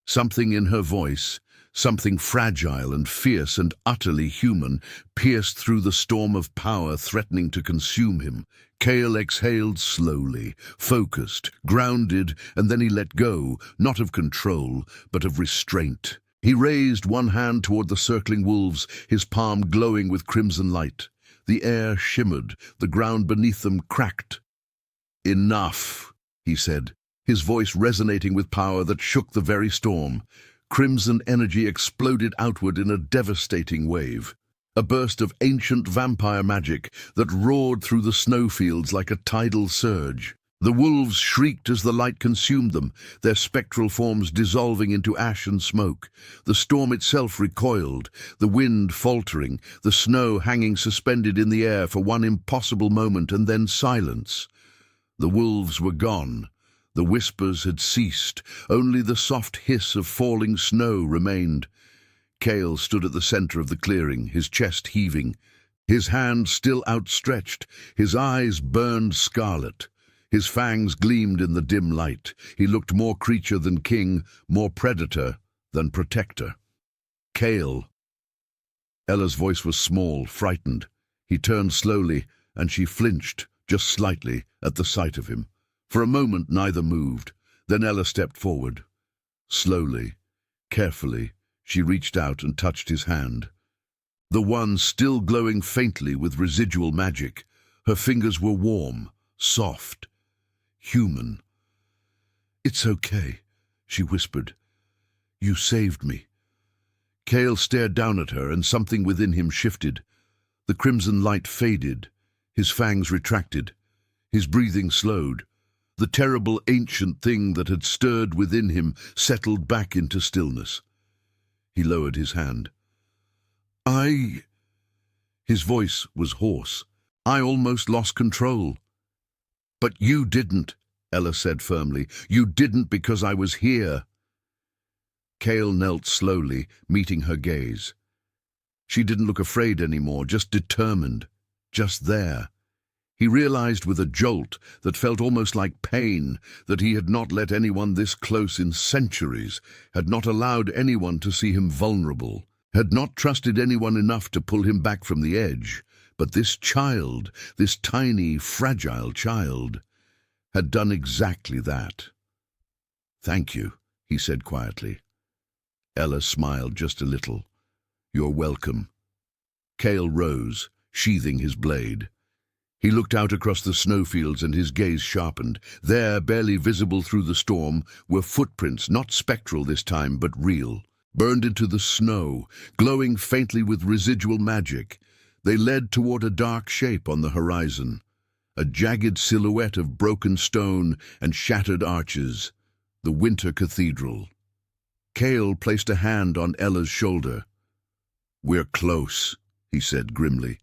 Speaker 1: Something in her voice, something fragile and fierce and utterly human, pierced through the storm of power threatening to consume him. Cale exhaled slowly, focused, grounded, and then he let go, not of control, but of restraint. He raised one hand toward the circling wolves, his palm glowing with crimson light. The air shimmered, the ground beneath them cracked. "Enough," he said, his voice resonating with power that shook the very storm. Crimson energy exploded outward in a devastating wave. A burst of ancient vampire magic that roared through the snowfields like a tidal surge. The wolves shrieked as the light consumed them, their spectral forms dissolving into ash and smoke. The storm itself recoiled, the wind faltering, the snow hanging suspended in the air for one impossible moment, and then silence. The wolves were gone. The whispers had ceased. Only the soft hiss of falling snow remained. Cale stood at the center of the clearing, his chest heaving, his hand still outstretched, his eyes burned scarlet. His fangs gleamed in the dim light. He looked more creature than king, more predator than protector. "Cale." Ella's voice was small, frightened. He turned slowly, and she flinched, just slightly, at the sight of him. For a moment neither moved. Then Ella stepped forward. Slowly, carefully, she reached out and touched his hand. The one still glowing faintly with residual magic. Her fingers were warm, soft, human. "It's okay," she whispered. "You saved me." Cale stared down at her, and something within him shifted. The crimson light faded, his fangs retracted, his breathing slowed. The terrible ancient thing that had stirred within him settled back into stillness. He lowered his hand. His voice was hoarse. "I almost lost control." "But you didn't," Ella said firmly. "You didn't because I was here." Cale knelt slowly, meeting her gaze. She didn't look afraid anymore, just determined, just there. He realized with a jolt that felt almost like pain that he had not let anyone this close in centuries, had not allowed anyone to see him vulnerable, had not trusted anyone enough to pull him back from the edge. But this child, this tiny, fragile child, had done exactly that. "Thank you," he said quietly. Ella smiled just a little. "You're welcome." Cale rose, sheathing his blade. He looked out across the snowfields and his gaze sharpened. There, barely visible through the storm, were footprints, not spectral this time, but real, burned into the snow, glowing faintly with residual magic. They led toward a dark shape on the horizon, a jagged silhouette of broken stone and shattered arches, the Winter Cathedral. Cale placed a hand on Ella's shoulder. "We're close," he said grimly.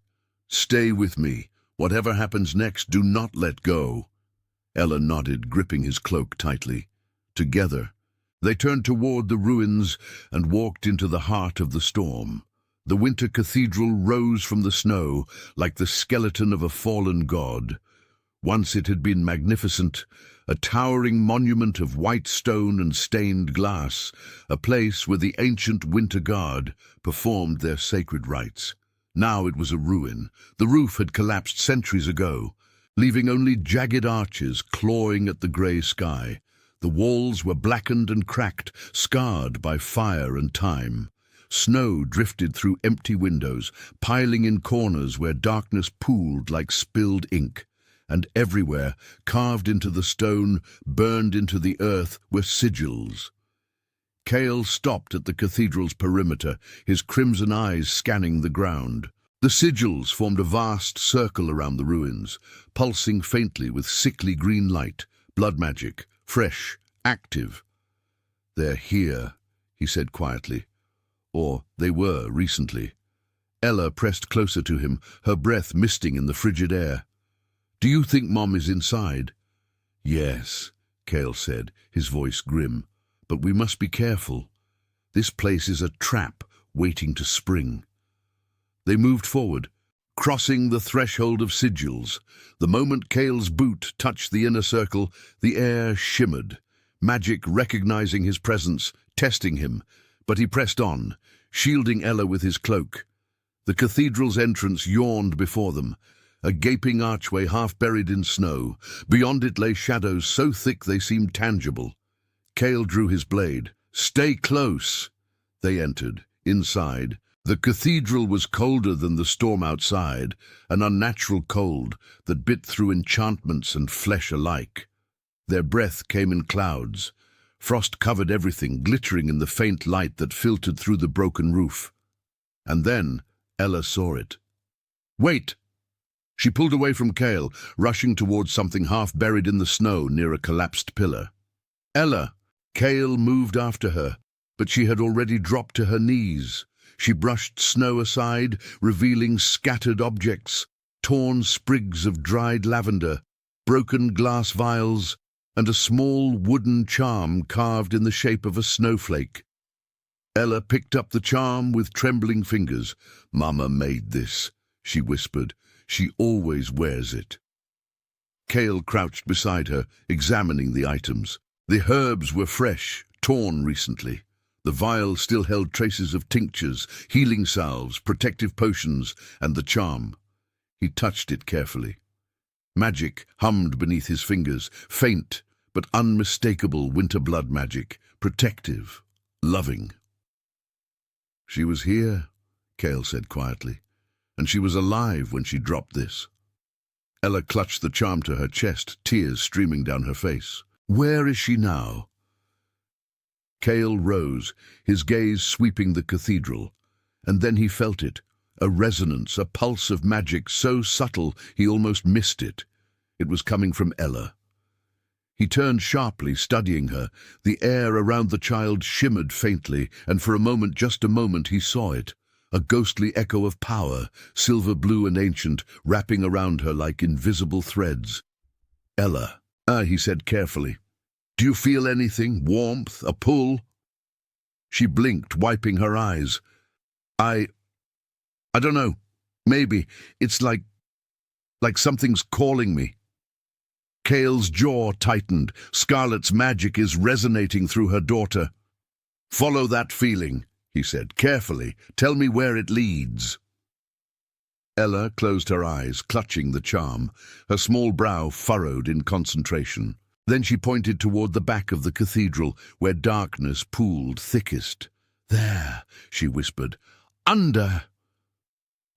Speaker 1: "Stay with me. Whatever happens next, do not let go." Ella nodded, gripping his cloak tightly. Together, they turned toward the ruins and walked into the heart of the storm. The Winter Cathedral rose from the snow like the skeleton of a fallen god. Once it had been magnificent, a towering monument of white stone and stained glass, a place where the ancient Winter Guard performed their sacred rites. Now it was a ruin. The roof had collapsed centuries ago, leaving only jagged arches clawing at the grey sky. The walls were blackened and cracked, scarred by fire and time. Snow drifted through empty windows, piling in corners where darkness pooled like spilled ink. And everywhere, carved into the stone, burned into the earth, were sigils. Cale stopped at the cathedral's perimeter, his crimson eyes scanning the ground. The sigils formed a vast circle around the ruins, pulsing faintly with sickly green light, blood magic, fresh, active. "They're here," he said quietly. Or they were recently. Ella pressed closer to him, her breath misting in the frigid air. "Do you think Mom is inside?" "Yes," Cale said, his voice grim. "But we must be careful. This place is a trap waiting to spring." They moved forward, crossing the threshold of sigils. The moment Cale's boot touched the inner circle, the air shimmered. Magic recognizing his presence, testing him, but he pressed on, shielding Ella with his cloak. The cathedral's entrance yawned before them, a gaping archway half buried in snow. Beyond it lay shadows so thick they seemed tangible. Cale drew his blade. "Stay close!" They entered. Inside, the cathedral was colder than the storm outside, an unnatural cold that bit through enchantments and flesh alike. Their breath came in clouds. Frost covered everything, glittering in the faint light that filtered through the broken roof. And then Ella saw it. "Wait!" She pulled away from Cale, rushing towards something half buried in the snow near a collapsed pillar. "Ella!" Cale moved after her, but she had already dropped to her knees. She brushed snow aside, revealing scattered objects, torn sprigs of dried lavender, broken glass vials, and a small wooden charm carved in the shape of a snowflake. Ella picked up the charm with trembling fingers. "Mama made this," she whispered. "She always wears it." Cale crouched beside her, examining the items. The herbs were fresh, torn recently. The vial still held traces of tinctures, healing salves, protective potions, and the charm. He touched it carefully. Magic hummed beneath his fingers, faint but unmistakable winter blood magic, protective, loving. "She was here," Cale said quietly, "and she was alive when she dropped this." Ella clutched the charm to her chest, tears streaming down her face. "Where is she now?" Cale rose, his gaze sweeping the cathedral, and then he felt it, a resonance, a pulse of magic so subtle he almost missed it. It was coming from Ella. He turned sharply, studying her. The air around the child shimmered faintly, and for a moment, just a moment, he saw it. A ghostly echo of power, silver blue and ancient, wrapping around her like invisible threads. "Ella," he said carefully. "Do you feel anything? Warmth? A pull?" She blinked, wiping her eyes. I don't know. Maybe. It's like something's calling me." Cale's jaw tightened. Scarlet's magic is resonating through her daughter. "Follow that feeling," he said, "carefully. Tell me where it leads." Ella closed her eyes, clutching the charm, her small brow furrowed in concentration. Then she pointed toward the back of the cathedral, where darkness pooled thickest. "There," she whispered. "Under!"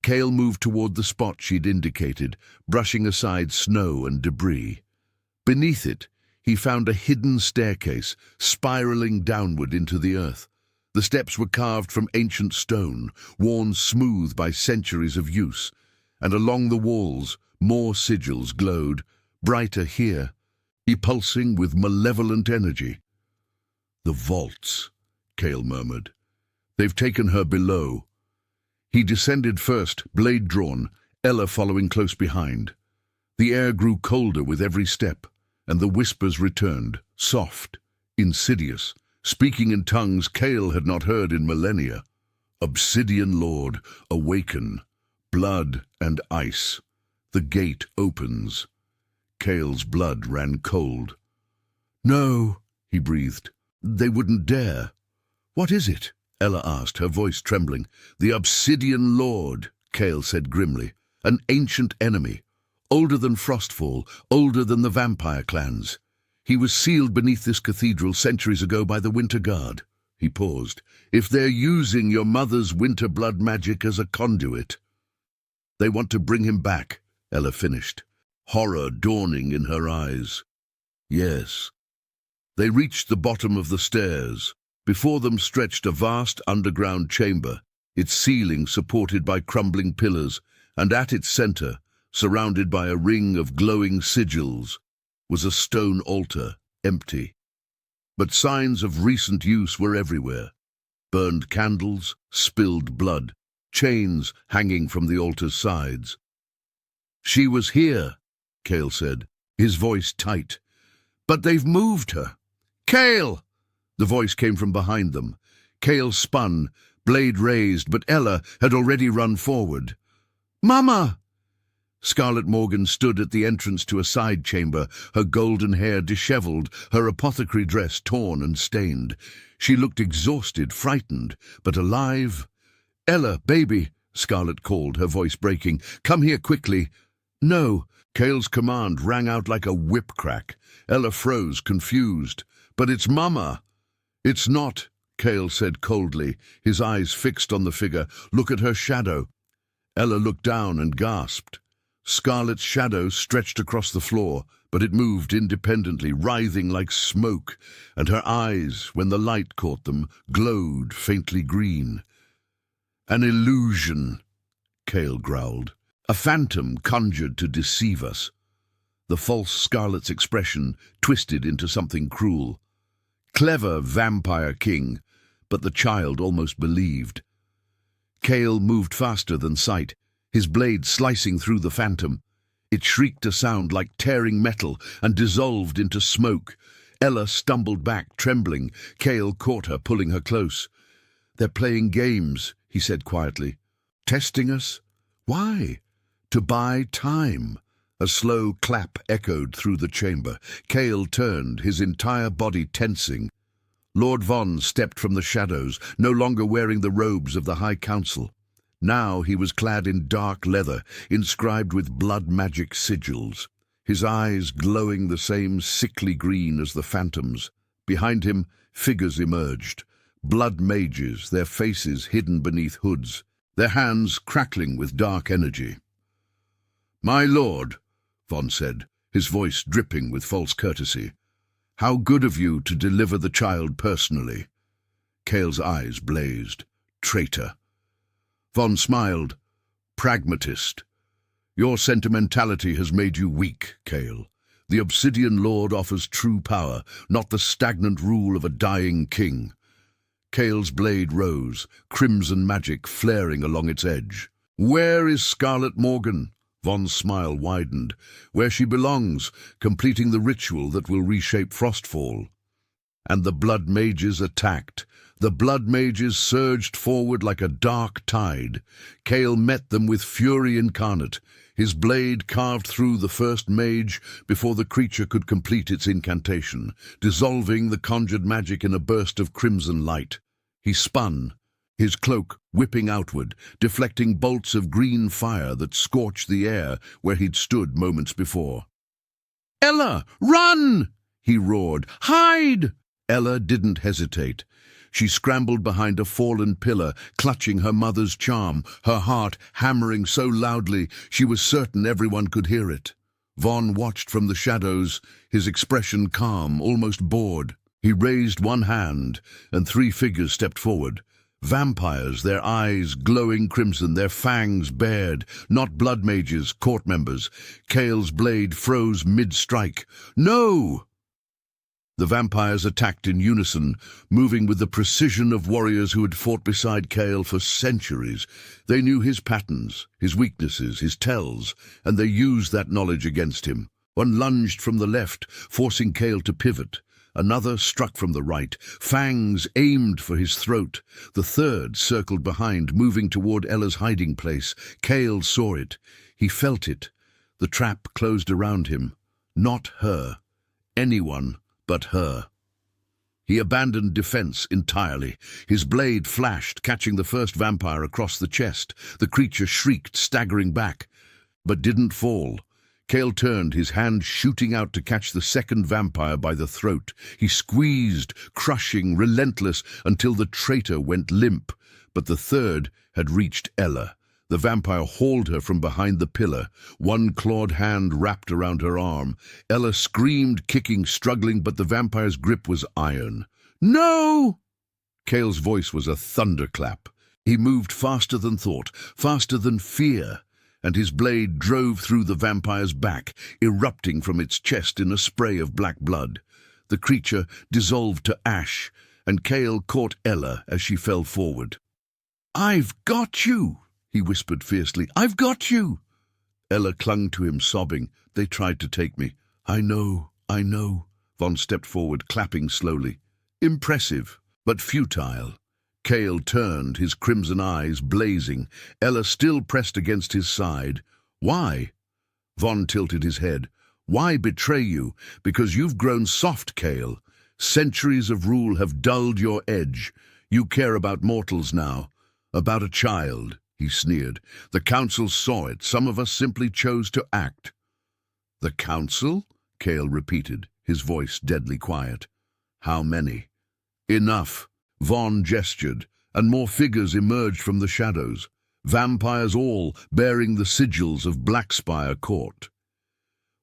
Speaker 1: Cale moved toward the spot she'd indicated, brushing aside snow and debris. Beneath it, he found a hidden staircase, spiraling downward into the earth. The steps were carved from ancient stone, worn smooth by centuries of use, and along the walls more sigils glowed, brighter here, pulsing with malevolent energy. "The vaults," Cale murmured. "They've taken her below." He descended first, blade drawn, Ella following close behind. The air grew colder with every step, and the whispers returned, soft, insidious, speaking in tongues Cale had not heard in millennia. "Obsidian Lord, awaken. Blood and ice. The gate opens." Cale's blood ran cold. "No," he breathed. "They wouldn't dare." "What is it?" Ella asked, her voice trembling. "The Obsidian Lord," Cale said grimly. "An ancient enemy. Older than Frostfall, older than the vampire clans. He was sealed beneath this cathedral centuries ago by the Winter Guard." He paused. "If they're using your mother's winter blood magic as a conduit." "They want to bring him back," Ella finished, horror dawning in her eyes. "Yes." They reached the bottom of the stairs. Before them stretched a vast underground chamber, its ceiling supported by crumbling pillars, and at its center, surrounded by a ring of glowing sigils, was a stone altar, empty. But signs of recent use were everywhere. Burned candles, spilled blood, chains hanging from the altar's sides. "She was here," Cale said, his voice tight. "But they've moved her." "Cale!" The voice came from behind them. Cale spun, blade raised, but Ella had already run forward. "Mama!" Scarlet Morgan stood at the entrance to a side chamber, her golden hair dishevelled, her apothecary dress torn and stained. She looked exhausted, frightened, but alive. "Ella, baby," Scarlet called, her voice breaking. "Come here quickly." "No." Cale's command rang out like a whip crack. Ella froze, confused. "But it's Mama." "It's not," Cale said coldly, his eyes fixed on the figure. "Look at her shadow." Ella looked down and gasped. Scarlet's shadow stretched across the floor, but it moved independently, writhing like smoke, and her eyes, when the light caught them, glowed faintly green. "An illusion," Cale growled. "A phantom conjured to deceive us." The false Scarlet's expression twisted into something cruel. Clever vampire king, but the child almost believed. Cale moved faster than sight, his blade slicing through the phantom. It shrieked a sound like tearing metal and dissolved into smoke. Ella stumbled back, trembling. Cale caught her, pulling her close. "They're playing games," he said quietly. "Testing us? Why?" "To buy time." A slow clap echoed through the chamber. Cale turned, his entire body tensing. Lord Von stepped from the shadows, no longer wearing the robes of the High Council. Now he was clad in dark leather, inscribed with blood magic sigils, his eyes glowing the same sickly green as the phantoms. Behind him, figures emerged, blood mages, their faces hidden beneath hoods, their hands crackling with dark energy. "My lord," Von said, his voice dripping with false courtesy, "how good of you to deliver the child personally." Cale's eyes blazed. "Traitor." Von smiled. "Pragmatist. Your sentimentality has made you weak, Cale. The Obsidian Lord offers true power, not the stagnant rule of a dying king." Cale's blade rose, crimson magic flaring along its edge. "Where is Scarlet Morgan?" Von's smile widened. "Where she belongs, completing the ritual that will reshape Frostfall." And the Blood Mages attacked. The Blood Mages surged forward like a dark tide. Cale met them with fury incarnate. His blade carved through the first mage before the creature could complete its incantation, dissolving the conjured magic in a burst of crimson light. He spun, his cloak whipping outward, deflecting bolts of green fire that scorched the air where he'd stood moments before. "Ella, run!" he roared. "Hide!" Ella didn't hesitate. She scrambled behind a fallen pillar, clutching her mother's charm, her heart hammering so loudly she was certain everyone could hear it. Von watched from the shadows, his expression calm, almost bored. He raised one hand, and 3 figures stepped forward. Vampires, their eyes glowing crimson, their fangs bared, not blood mages, court members. Cale's blade froze mid-strike. "No!" The vampires attacked in unison, moving with the precision of warriors who had fought beside Cale for centuries. They knew his patterns, his weaknesses, his tells, and they used that knowledge against him. One lunged from the left, forcing Cale to pivot. Another struck from the right, fangs aimed for his throat. The third circled behind, moving toward Ella's hiding place. Cale saw it. He felt it. The trap closed around him. Not her. Anyone but her. He abandoned defense entirely. His blade flashed, catching the first vampire across the chest. The creature shrieked, staggering back, but didn't fall. Cale turned, his hand shooting out to catch the second vampire by the throat. He squeezed, crushing, relentless, until the traitor went limp. But the third had reached Ella. The vampire hauled her from behind the pillar, one clawed hand wrapped around her arm. Ella screamed, kicking, struggling, but the vampire's grip was iron. "No!" Cale's voice was a thunderclap. He moved faster than thought, faster than fear, and his blade drove through the vampire's back, erupting from its chest in a spray of black blood. The creature dissolved to ash, and Cale caught Ella as she fell forward. "I've got you!" he whispered fiercely. "I've got you!" Ella clung to him, sobbing. "They tried to take me." I know. Von stepped forward, clapping slowly. Impressive, but futile. Cale turned, his crimson eyes blazing. Ella still pressed against his side. "Why?" Von tilted his head. Why betray you? Because you've grown soft, Cale. Centuries of rule have dulled your edge. You care about mortals now. About a child, he sneered. The council saw it. Some of us simply chose to act. The council? Cale repeated, his voice deadly quiet. How many? Enough. Von gestured, and more figures emerged from the shadows. Vampires all, bearing the sigils of Blackspire Court.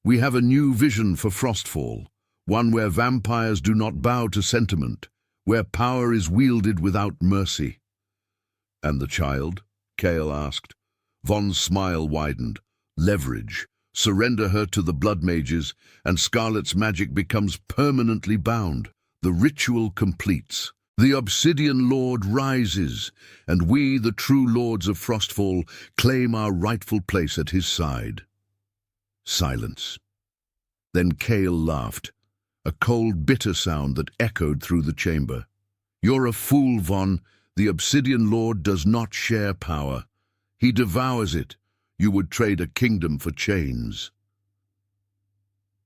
Speaker 1: We have a new vision for Frostfall, one where vampires do not bow to sentiment, where power is wielded without mercy. And the child? Cale asked. Von's smile widened. Leverage. Surrender her to the Blood Mages, and Scarlet's magic becomes permanently bound. The ritual completes. The Obsidian Lord rises, and we, the true lords of Frostfall, claim our rightful place at his side. Silence. Then Cale laughed, a cold, bitter sound that echoed through the chamber. You're a fool, Von. The Obsidian Lord does not share power. He devours it. You would trade a kingdom for chains.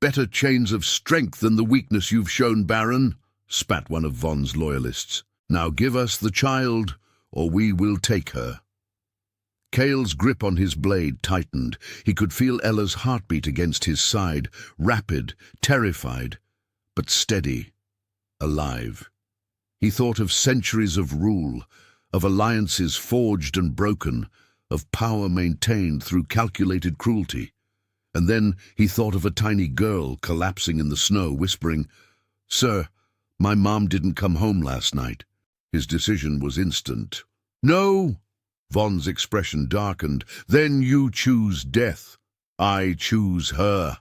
Speaker 1: Better chains of strength than the weakness you've shown, Baron, spat one of Von's loyalists. Now give us the child, or we will take her. Cale's grip on his blade tightened. He could feel Ella's heartbeat against his side, rapid, terrified, but steady, alive. He thought of centuries of rule, of alliances forged and broken, of power maintained through calculated cruelty. And then he thought of a tiny girl collapsing in the snow, whispering, "Sir, my mom didn't come home last night." His decision was instant. "No!" Von's expression darkened. "Then you choose death. I choose her."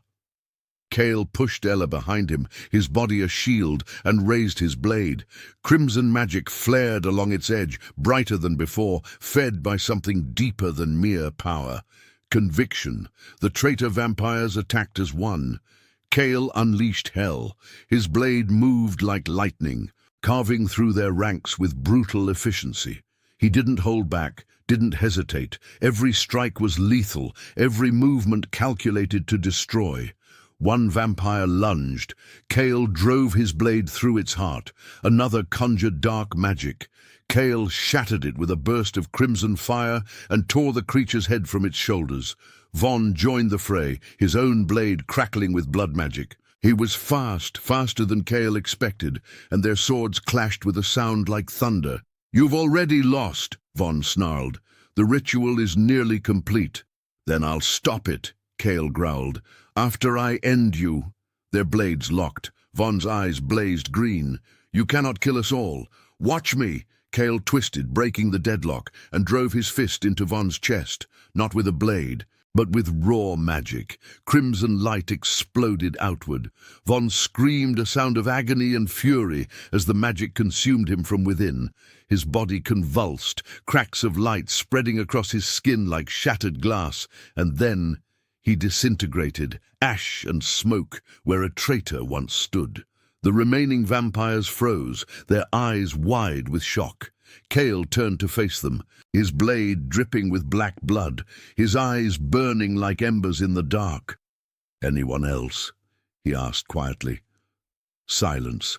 Speaker 1: Cale pushed Ella behind him, his body a shield, and raised his blade. Crimson magic flared along its edge, brighter than before, fed by something deeper than mere power. Conviction. The traitor vampires attacked as one. Cale unleashed hell. His blade moved like lightning, carving through their ranks with brutal efficiency. He didn't hold back, didn't hesitate. Every strike was lethal, every movement calculated to destroy. One vampire lunged. Cale drove his blade through its heart. Another conjured dark magic. Cale shattered it with a burst of crimson fire and tore the creature's head from its shoulders. Von joined the fray, his own blade crackling with blood magic. He was fast, faster than Cale expected, and their swords clashed with a sound like thunder. "You've already lost," Von snarled. "The ritual is nearly complete." "Then I'll stop it," Cale growled. "After I end you." Their blades locked. Von's eyes blazed green. "You cannot kill us all. Watch me." Cale twisted, breaking the deadlock, and drove his fist into Von's chest, not with a blade, but with raw magic. Crimson light exploded outward. Von screamed a sound of agony and fury as the magic consumed him from within. His body convulsed, cracks of light spreading across his skin like shattered glass, and then he disintegrated, ash and smoke, where a traitor once stood. The remaining vampires froze, their eyes wide with shock. Cale turned to face them, his blade dripping with black blood, his eyes burning like embers in the dark. "Anyone else?" he asked quietly. Silence.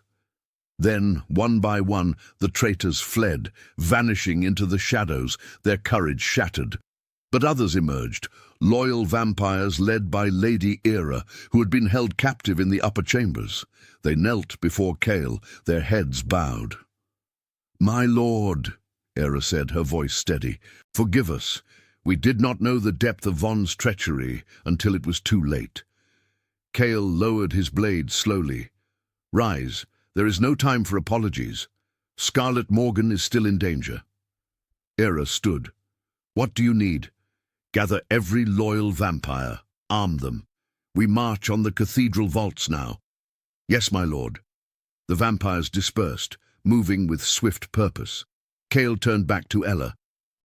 Speaker 1: Then, one by one, the traitors fled, vanishing into the shadows, their courage shattered. But others emerged, loyal vampires led by Lady Era, who had been held captive in the upper chambers. They knelt before Cale, their heads bowed. "My lord," Era said, her voice steady, "forgive us. We did not know the depth of Von's treachery until it was too late." Cale lowered his blade slowly. "Rise. There is no time for apologies. Scarlet Morgan is still in danger." Era stood. "What do you need?" "Gather every loyal vampire. Arm them. We march on the cathedral vaults now." "Yes, my lord." The vampires dispersed, moving with swift purpose. Cale turned back to Ella,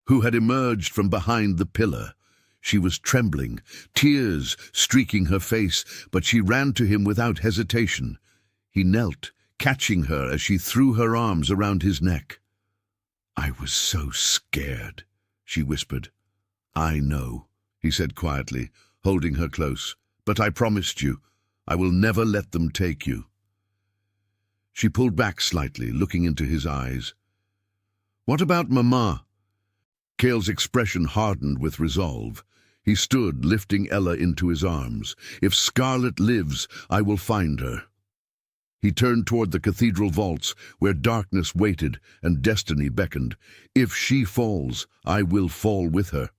Speaker 1: who had emerged from behind the pillar. She was trembling, tears streaking her face, but she ran to him without hesitation. He knelt, catching her as she threw her arms around his neck. "I was so scared," she whispered. "I know," he said quietly. holding her close. "But I promised you, I will never let them take you." She pulled back slightly, looking into his eyes. "What about Mama?" Cale's expression hardened with resolve. He stood, lifting Ella into his arms. "If Scarlet lives, I will find her." He turned toward the cathedral vaults, where darkness waited and destiny beckoned. "If she falls, I will fall with her."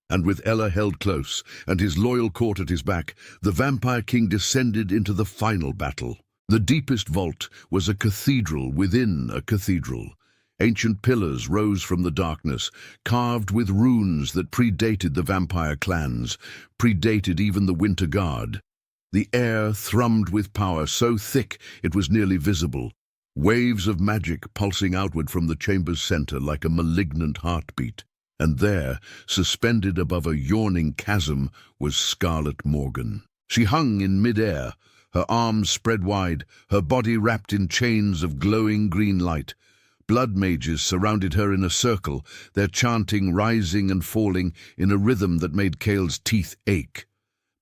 Speaker 1: And with Ella held close, and his loyal court at his back, the Vampire King descended into the final battle. The deepest vault was a cathedral within a cathedral. Ancient pillars rose from the darkness, carved with runes that predated the vampire clans, predated even the Winter Guard. The air thrummed with power so thick it was nearly visible, waves of magic pulsing outward from the chamber's center like a malignant heartbeat. And there, suspended above a yawning chasm, was Scarlet Morgan. She hung in mid-air, her arms spread wide, her body wrapped in chains of glowing green light. Blood mages surrounded her in a circle, their chanting rising and falling in a rhythm that made Cale's teeth ache.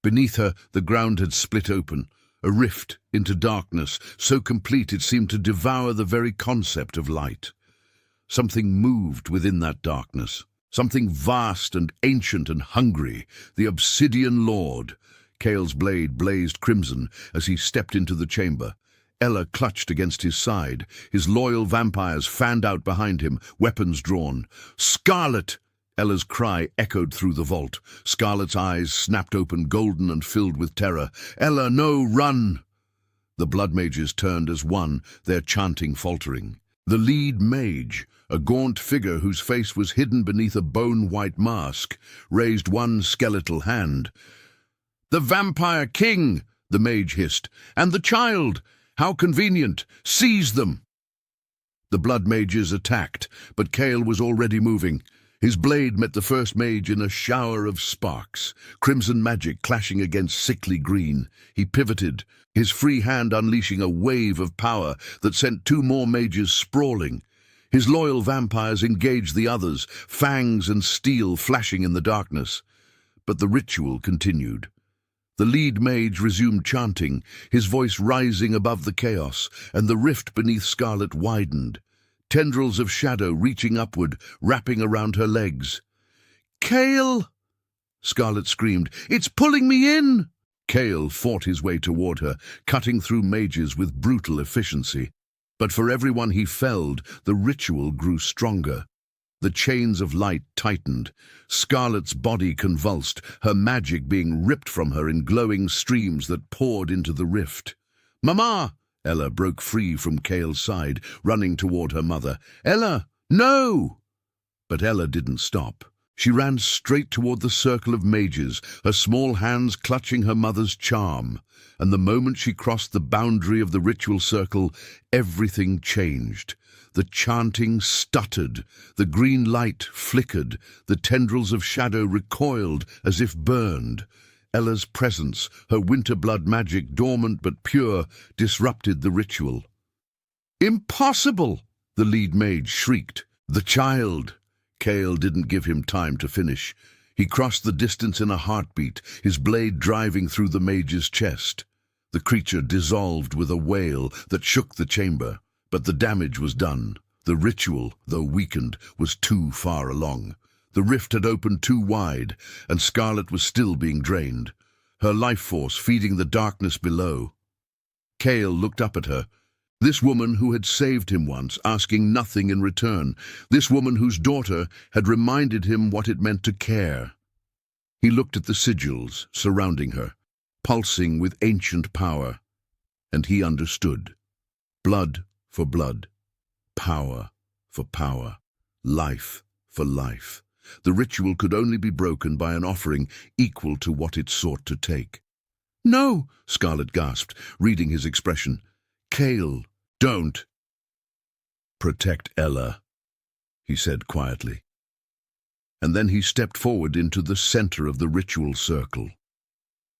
Speaker 1: Beneath her, the ground had split open, a rift into darkness, so complete it seemed to devour the very concept of light. Something moved within that darkness, something vast and ancient and hungry, the Obsidian Lord. Cale's blade blazed crimson as he stepped into the chamber. Ella clutched against his side. His loyal vampires fanned out behind him, weapons drawn. "Scarlet!" Ella's cry echoed through the vault. Scarlet's eyes snapped open, golden and filled with terror. "Ella, no, run!" The blood mages turned as one, their chanting faltering. The lead mage, a gaunt figure whose face was hidden beneath a bone-white mask, raised one skeletal hand. "The Vampire King!" the mage hissed. "And the child! How convenient! Seize them!" The blood mages attacked, but Cale was already moving. His blade met the first mage in a shower of sparks, crimson magic clashing against sickly green. He pivoted, his free hand unleashing a wave of power that sent two more mages sprawling. His loyal vampires engaged the others, fangs and steel flashing in the darkness. But the ritual continued. The lead mage resumed chanting, his voice rising above the chaos, and the rift beneath Scarlet widened. Tendrils of shadow reaching upward, wrapping around her legs. "Cale!" Scarlet screamed. "It's pulling me in!" Cale fought his way toward her, cutting through mages with brutal efficiency. But for everyone he felled, the ritual grew stronger. The chains of light tightened. Scarlet's body convulsed, her magic being ripped from her in glowing streams that poured into the rift. "Mama!" Ella broke free from Cale's side, running toward her mother. "Ella, no!" But Ella didn't stop. She ran straight toward the circle of mages, her small hands clutching her mother's charm. And the moment she crossed the boundary of the ritual circle, everything changed. The chanting stuttered, the green light flickered, the tendrils of shadow recoiled as if burned. Ella's presence, her winter blood magic dormant but pure, disrupted the ritual. "Impossible!" the lead mage shrieked. "The child!" Cale didn't give him time to finish. He crossed the distance in a heartbeat, his blade driving through the mage's chest. The creature dissolved with a wail that shook the chamber. But the damage was done. The ritual, though weakened, was too far along. The rift had opened too wide, and Scarlet was still being drained, her life force feeding the darkness below. Cale looked up at her. This woman who had saved him once, asking nothing in return. This woman whose daughter had reminded him what it meant to care. He looked at the sigils surrounding her, pulsing with ancient power, and he understood. Blood for blood, power for power, life for life. The ritual could only be broken by an offering equal to what it sought to take. "No!" Scarlet gasped, reading his expression. "Cale, don't." "Protect Ella," he said quietly. And then he stepped forward into the center of the ritual circle.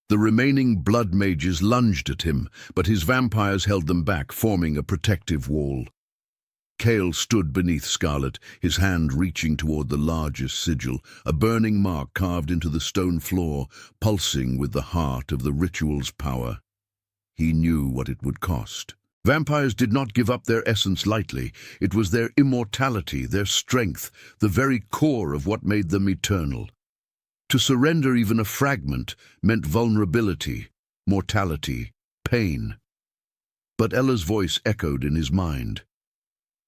Speaker 1: The remaining blood mages lunged at him, but his vampires held them back, forming a protective wall. Cale stood beneath Scarlet, his hand reaching toward the largest sigil, a burning mark carved into the stone floor, pulsing with the heart of the ritual's power. He knew what it would cost. Vampires did not give up their essence lightly. It was their immortality, their strength, the very core of what made them eternal. To surrender even a fragment meant vulnerability, mortality, pain. But Ella's voice echoed in his mind.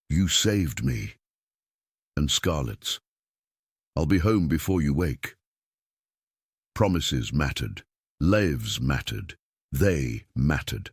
Speaker 1: "You saved me." And Scarlet's. "I'll be home before you wake." Promises mattered. Lives mattered. They mattered.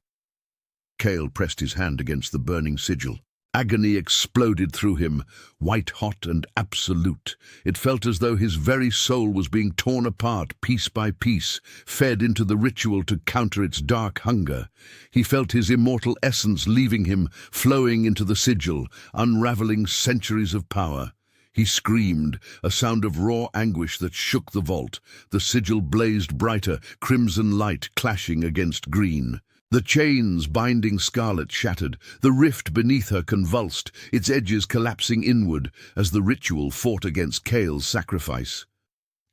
Speaker 1: Cale pressed his hand against the burning sigil. Agony exploded through him, white-hot and absolute. It felt as though his very soul was being torn apart piece by piece, fed into the ritual to counter its dark hunger. He felt his immortal essence leaving him, flowing into the sigil, unraveling centuries of power. He screamed, a sound of raw anguish that shook the vault. The sigil blazed brighter, crimson light clashing against green. The chains binding Scarlet shattered, the rift beneath her convulsed, its edges collapsing inward as the ritual fought against Cale's sacrifice.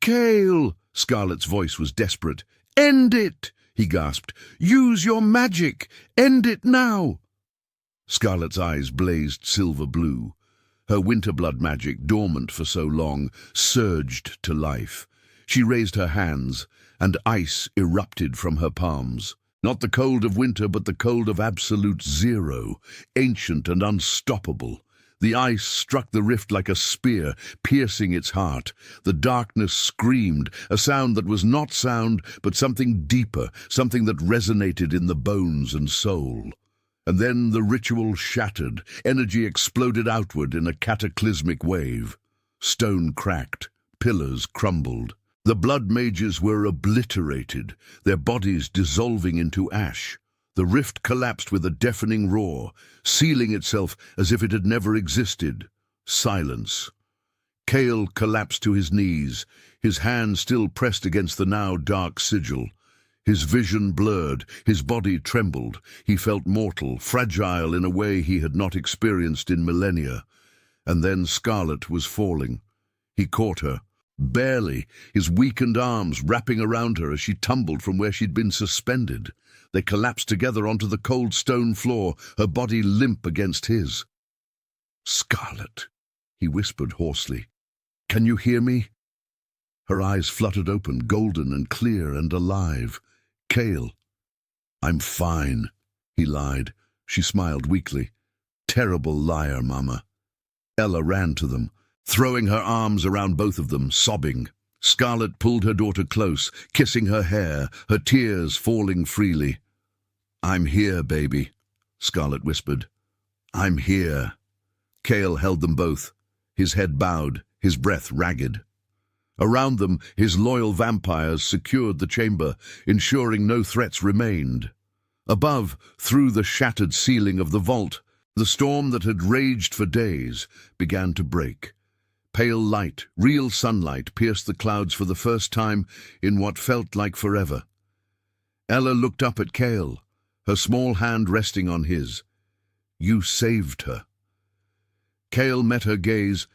Speaker 1: "Cale!" Scarlet's voice was desperate. "End it!" he gasped. "Use your magic! End it now!" Scarlet's eyes blazed silver blue. Her winterblood magic, dormant for so long, surged to life. She raised her hands, and ice erupted from her palms. Not the cold of winter, but the cold of absolute zero, ancient and unstoppable. The ice struck the rift like a spear, piercing its heart. The darkness screamed, a sound that was not sound, but something deeper, something that resonated in the bones and soul. And then the ritual shattered, energy exploded outward in a cataclysmic wave. Stone cracked, pillars crumbled. The blood mages were obliterated, their bodies dissolving into ash. The rift collapsed with a deafening roar, sealing itself as if it had never existed. Silence. Cale collapsed to his knees, his hand still pressed against the now dark sigil. His vision blurred, his body trembled. He felt mortal, fragile in a way he had not experienced in millennia. And then Scarlet was falling. He caught her. Barely, his weakened arms wrapping around her as she tumbled from where she'd been suspended. They collapsed together onto the cold stone floor, her body limp against his. "Scarlet," he whispered hoarsely. "Can you hear me?" Her eyes fluttered open, golden and clear and alive. "Cale." "I'm fine," he lied. She smiled weakly. "Terrible liar, Mama." Ella ran to them, throwing her arms around both of them, sobbing. Scarlet pulled her daughter close, kissing her hair, her tears falling freely. "I'm here, baby," Scarlet whispered. "I'm here." Cale held them both, his head bowed, his breath ragged. Around them, his loyal vampires secured the chamber, ensuring no threats remained. Above, through the shattered ceiling of the vault, the storm that had raged for days began to break. Pale light, real sunlight, pierced the clouds for the first time in what felt like forever. Ella looked up at Cale, her small hand resting on his. "You saved her." Cale met her gaze,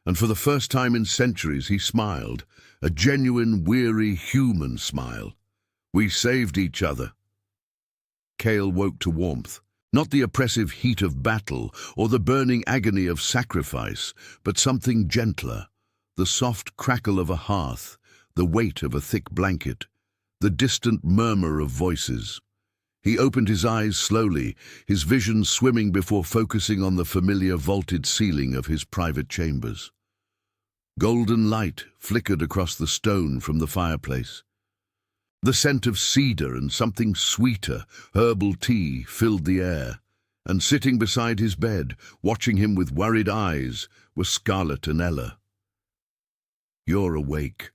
Speaker 1: and for the first time in centuries he smiled, a genuine, weary, human smile. "We saved each other." Cale woke to warmth. Not the oppressive heat of battle or the burning agony of sacrifice, but something gentler, the soft crackle of a hearth, the weight of a thick blanket, the distant murmur of voices. He opened his eyes slowly, his vision swimming before focusing on the familiar vaulted ceiling of his private chambers. Golden light flickered across the stone from the fireplace. The scent of cedar and something sweeter, herbal tea, filled the air, and sitting beside his bed, watching him with worried eyes, were Scarlet and Ella. "You're awake,"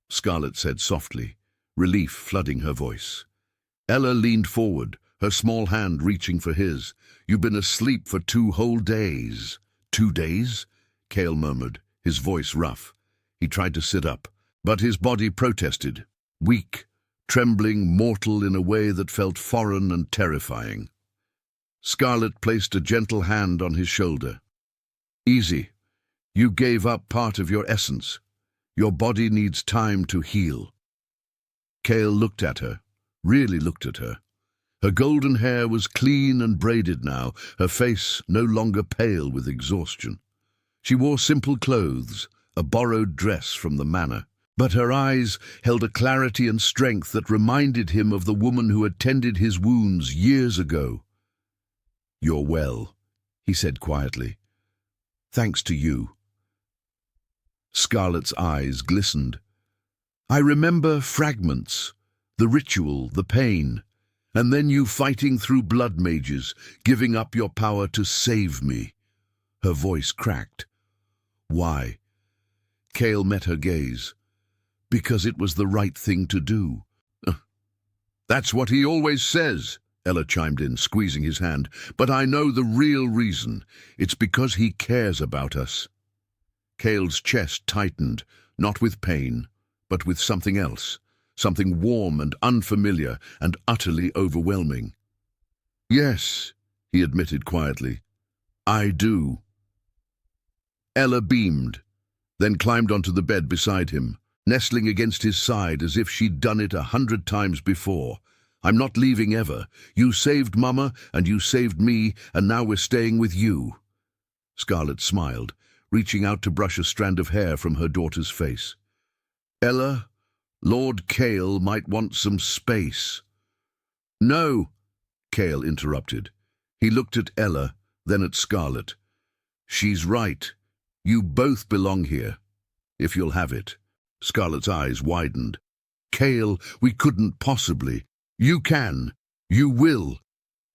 Speaker 1: Scarlet said softly, relief flooding her voice. Ella leaned forward, her small hand reaching for his. "You've been asleep for 2 whole days." "2 days?" Cale murmured, his voice rough. He tried to sit up, but his body protested, weak, trembling, mortal in a way that felt foreign and terrifying. Scarlet placed a gentle hand on his shoulder. Easy. You gave up part of your essence. Your body needs time to heal. Cale looked at her, really looked at her. Her golden hair was clean and braided now, her face no longer pale with exhaustion. She wore simple clothes, a borrowed dress from the manor, but her eyes held a clarity and strength that reminded him of the woman who had tended his wounds years ago. "You're well," he said quietly. "Thanks to you." Scarlet's eyes glistened. "I remember fragments, the ritual, the pain, and then you fighting through blood mages, giving up your power to save me." Her voice cracked. "Why?" Cale met her gaze. "Because it was the right thing to do." "That's what he always says," Ella chimed in, squeezing his hand. "But I know the real reason. It's because he cares about us." Cale's chest tightened, not with pain, but with something else, something warm and unfamiliar and utterly overwhelming. "Yes," he admitted quietly, "I do." Ella beamed, then climbed onto the bed beside him, nestling against his side as if she'd done it 100 times before. "I'm not leaving ever. You saved Mama, and you saved me, and now we're staying with you." Scarlet smiled, reaching out to brush a strand of hair from her daughter's face. "Ella, Lord Cale might want some space." "No," Cale interrupted. He looked at Ella, then at Scarlet. "She's right. You both belong here, if you'll have it." Scarlet's eyes widened. "Cale, we couldn't possibly." "You can. You will."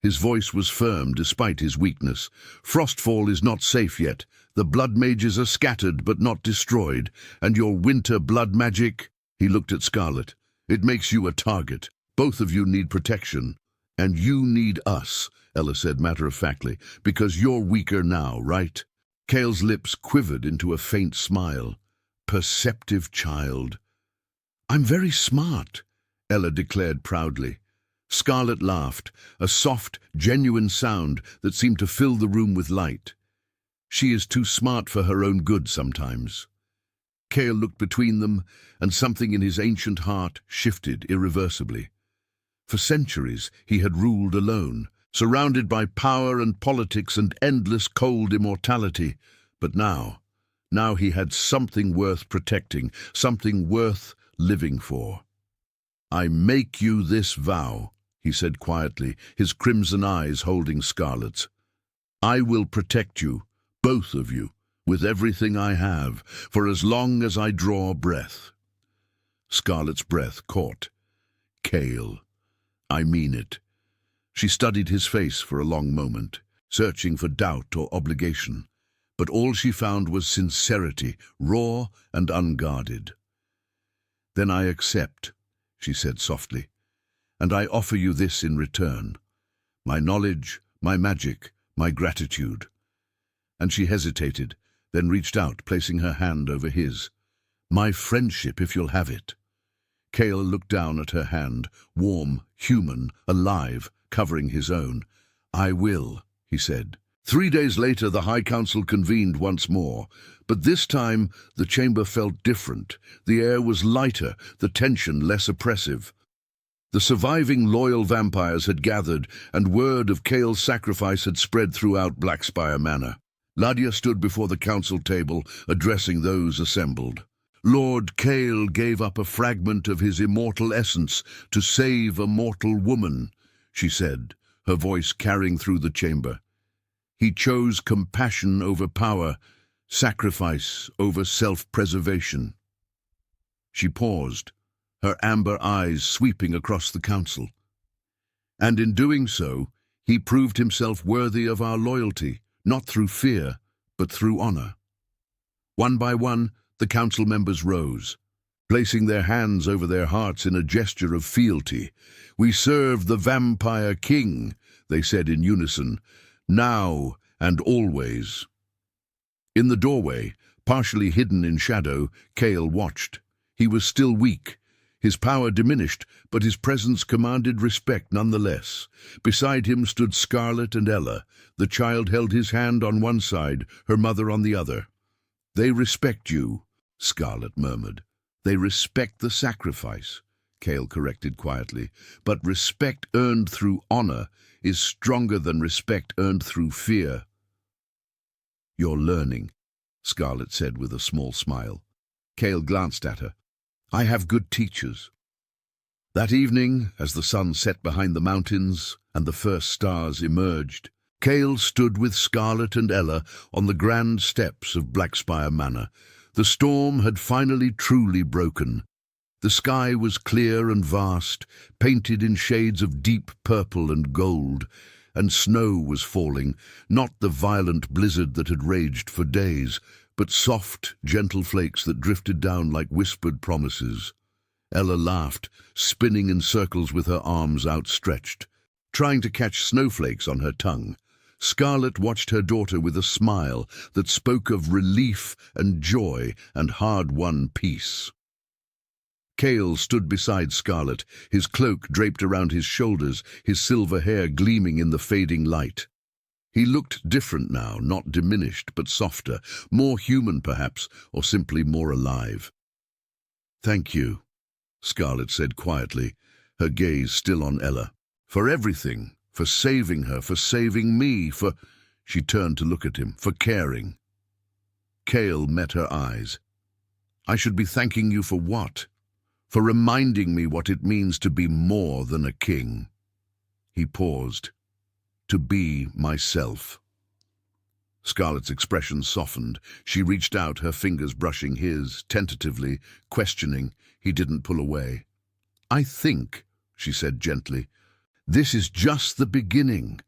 Speaker 1: His voice was firm despite his weakness. "Frostfall is not safe yet. The blood mages are scattered but not destroyed. And your winter blood magic—" He looked at Scarlet. "It makes you a target. Both of you need protection. And you need us," Ella said matter-of-factly, "because you're weaker now, right?" Cale's lips quivered into a faint smile. "Perceptive child." "I'm very smart," Ella declared proudly. Scarlet laughed, a soft, genuine sound that seemed to fill the room with light. "She is too smart for her own good sometimes." Cale looked between them, and something in his ancient heart shifted irreversibly. For centuries he had ruled alone, surrounded by power and politics and endless cold immortality. But now he had something worth protecting, something worth living for. "I make you this vow," he said quietly, his crimson eyes holding Scarlet's. "I will protect you, both of you, with everything I have, for as long as I draw breath." Scarlet's breath caught. "Cale, I mean it." She studied his face for a long moment, searching for doubt or obligation, but all she found was sincerity, raw and unguarded. "Then I accept," she said softly, "and I offer you this in return. My knowledge, my magic, my gratitude." And she hesitated, then reached out, placing her hand over his. "My friendship, if you'll have it." Cale looked down at her hand, warm, human, alive, covering his own. "I will," he said. 3 days later, the High Council convened once more, but this time the chamber felt different. The air was lighter, the tension less oppressive. The surviving loyal vampires had gathered, and word of Cale's sacrifice had spread throughout Blackspire Manor. Ladia stood before the council table, addressing those assembled. "Lord Cale gave up a fragment of his immortal essence to save a mortal woman," she said, her voice carrying through the chamber. "He chose compassion over power, sacrifice over self-preservation." She paused, her amber eyes sweeping across the council. "And in doing so, he proved himself worthy of our loyalty, not through fear, but through honor." One by one, the council members rose, placing their hands over their hearts in a gesture of fealty. "We serve the Vampire King," they said in unison, "now and always." In the doorway, partially hidden in shadow, Cale watched. He was still weak, His power diminished, but his presence commanded respect nonetheless. Beside him stood Scarlet and Ella. The child held his hand on one side, her mother on the other. "They respect you," Scarlet murmured. "They respect the sacrifice," Cale corrected quietly. "But respect earned through honor is stronger than respect earned through fear." "You're learning," Scarlet said with a small smile. Cale glanced at her. "I have good teachers." That evening, as the sun set behind the mountains and the first stars emerged, Cale stood with Scarlet and Ella on the grand steps of Blackspire Manor. The storm had finally truly broken. The sky was clear and vast, painted in shades of deep purple and gold, and snow was falling, not the violent blizzard that had raged for days, but soft, gentle flakes that drifted down like whispered promises. Ella laughed, spinning in circles with her arms outstretched, trying to catch snowflakes on her tongue. Scarlet watched her daughter with a smile that spoke of relief and joy and hard-won peace. Cale stood beside Scarlet, his cloak draped around his shoulders, his silver hair gleaming in the fading light. He looked different now, not diminished, but softer, more human perhaps, or simply more alive. "Thank you," Scarlet said quietly, her gaze still on Ella. "For everything, for saving her, for saving me, for—" She turned to look at him, "for caring." Cale met her eyes. "I should be thanking you for what? For reminding me what it means to be more than a king." He paused. "To be myself." Scarlet's expression softened. She reached out, her fingers brushing his, tentatively, questioning. He didn't pull away. "I think," she said gently, "this is just the beginning."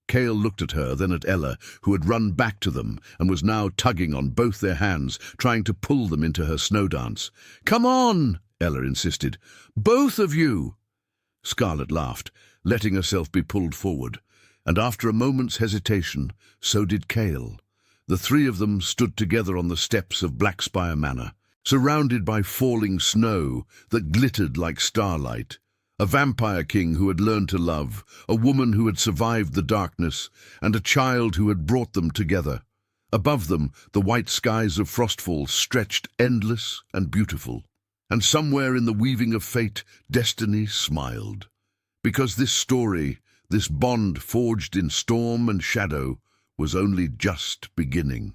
Speaker 1: Cale looked at her, then at Ella, who had run back to them and was now tugging on both their hands, trying to pull them into her snow dance. "Come on," Ella insisted. "Both of you." Scarlet laughed, letting herself be pulled forward, and after a moment's hesitation, so did Cale. The three of them stood together on the steps of Blackspire Manor, surrounded by falling snow that glittered like starlight. A vampire king who had learned to love, a woman who had survived the darkness, and a child who had brought them together. Above them, the white skies of Frostfall stretched endless and beautiful. And somewhere in the weaving of fate, destiny smiled. Because this story, this bond forged in storm and shadow, was only just beginning.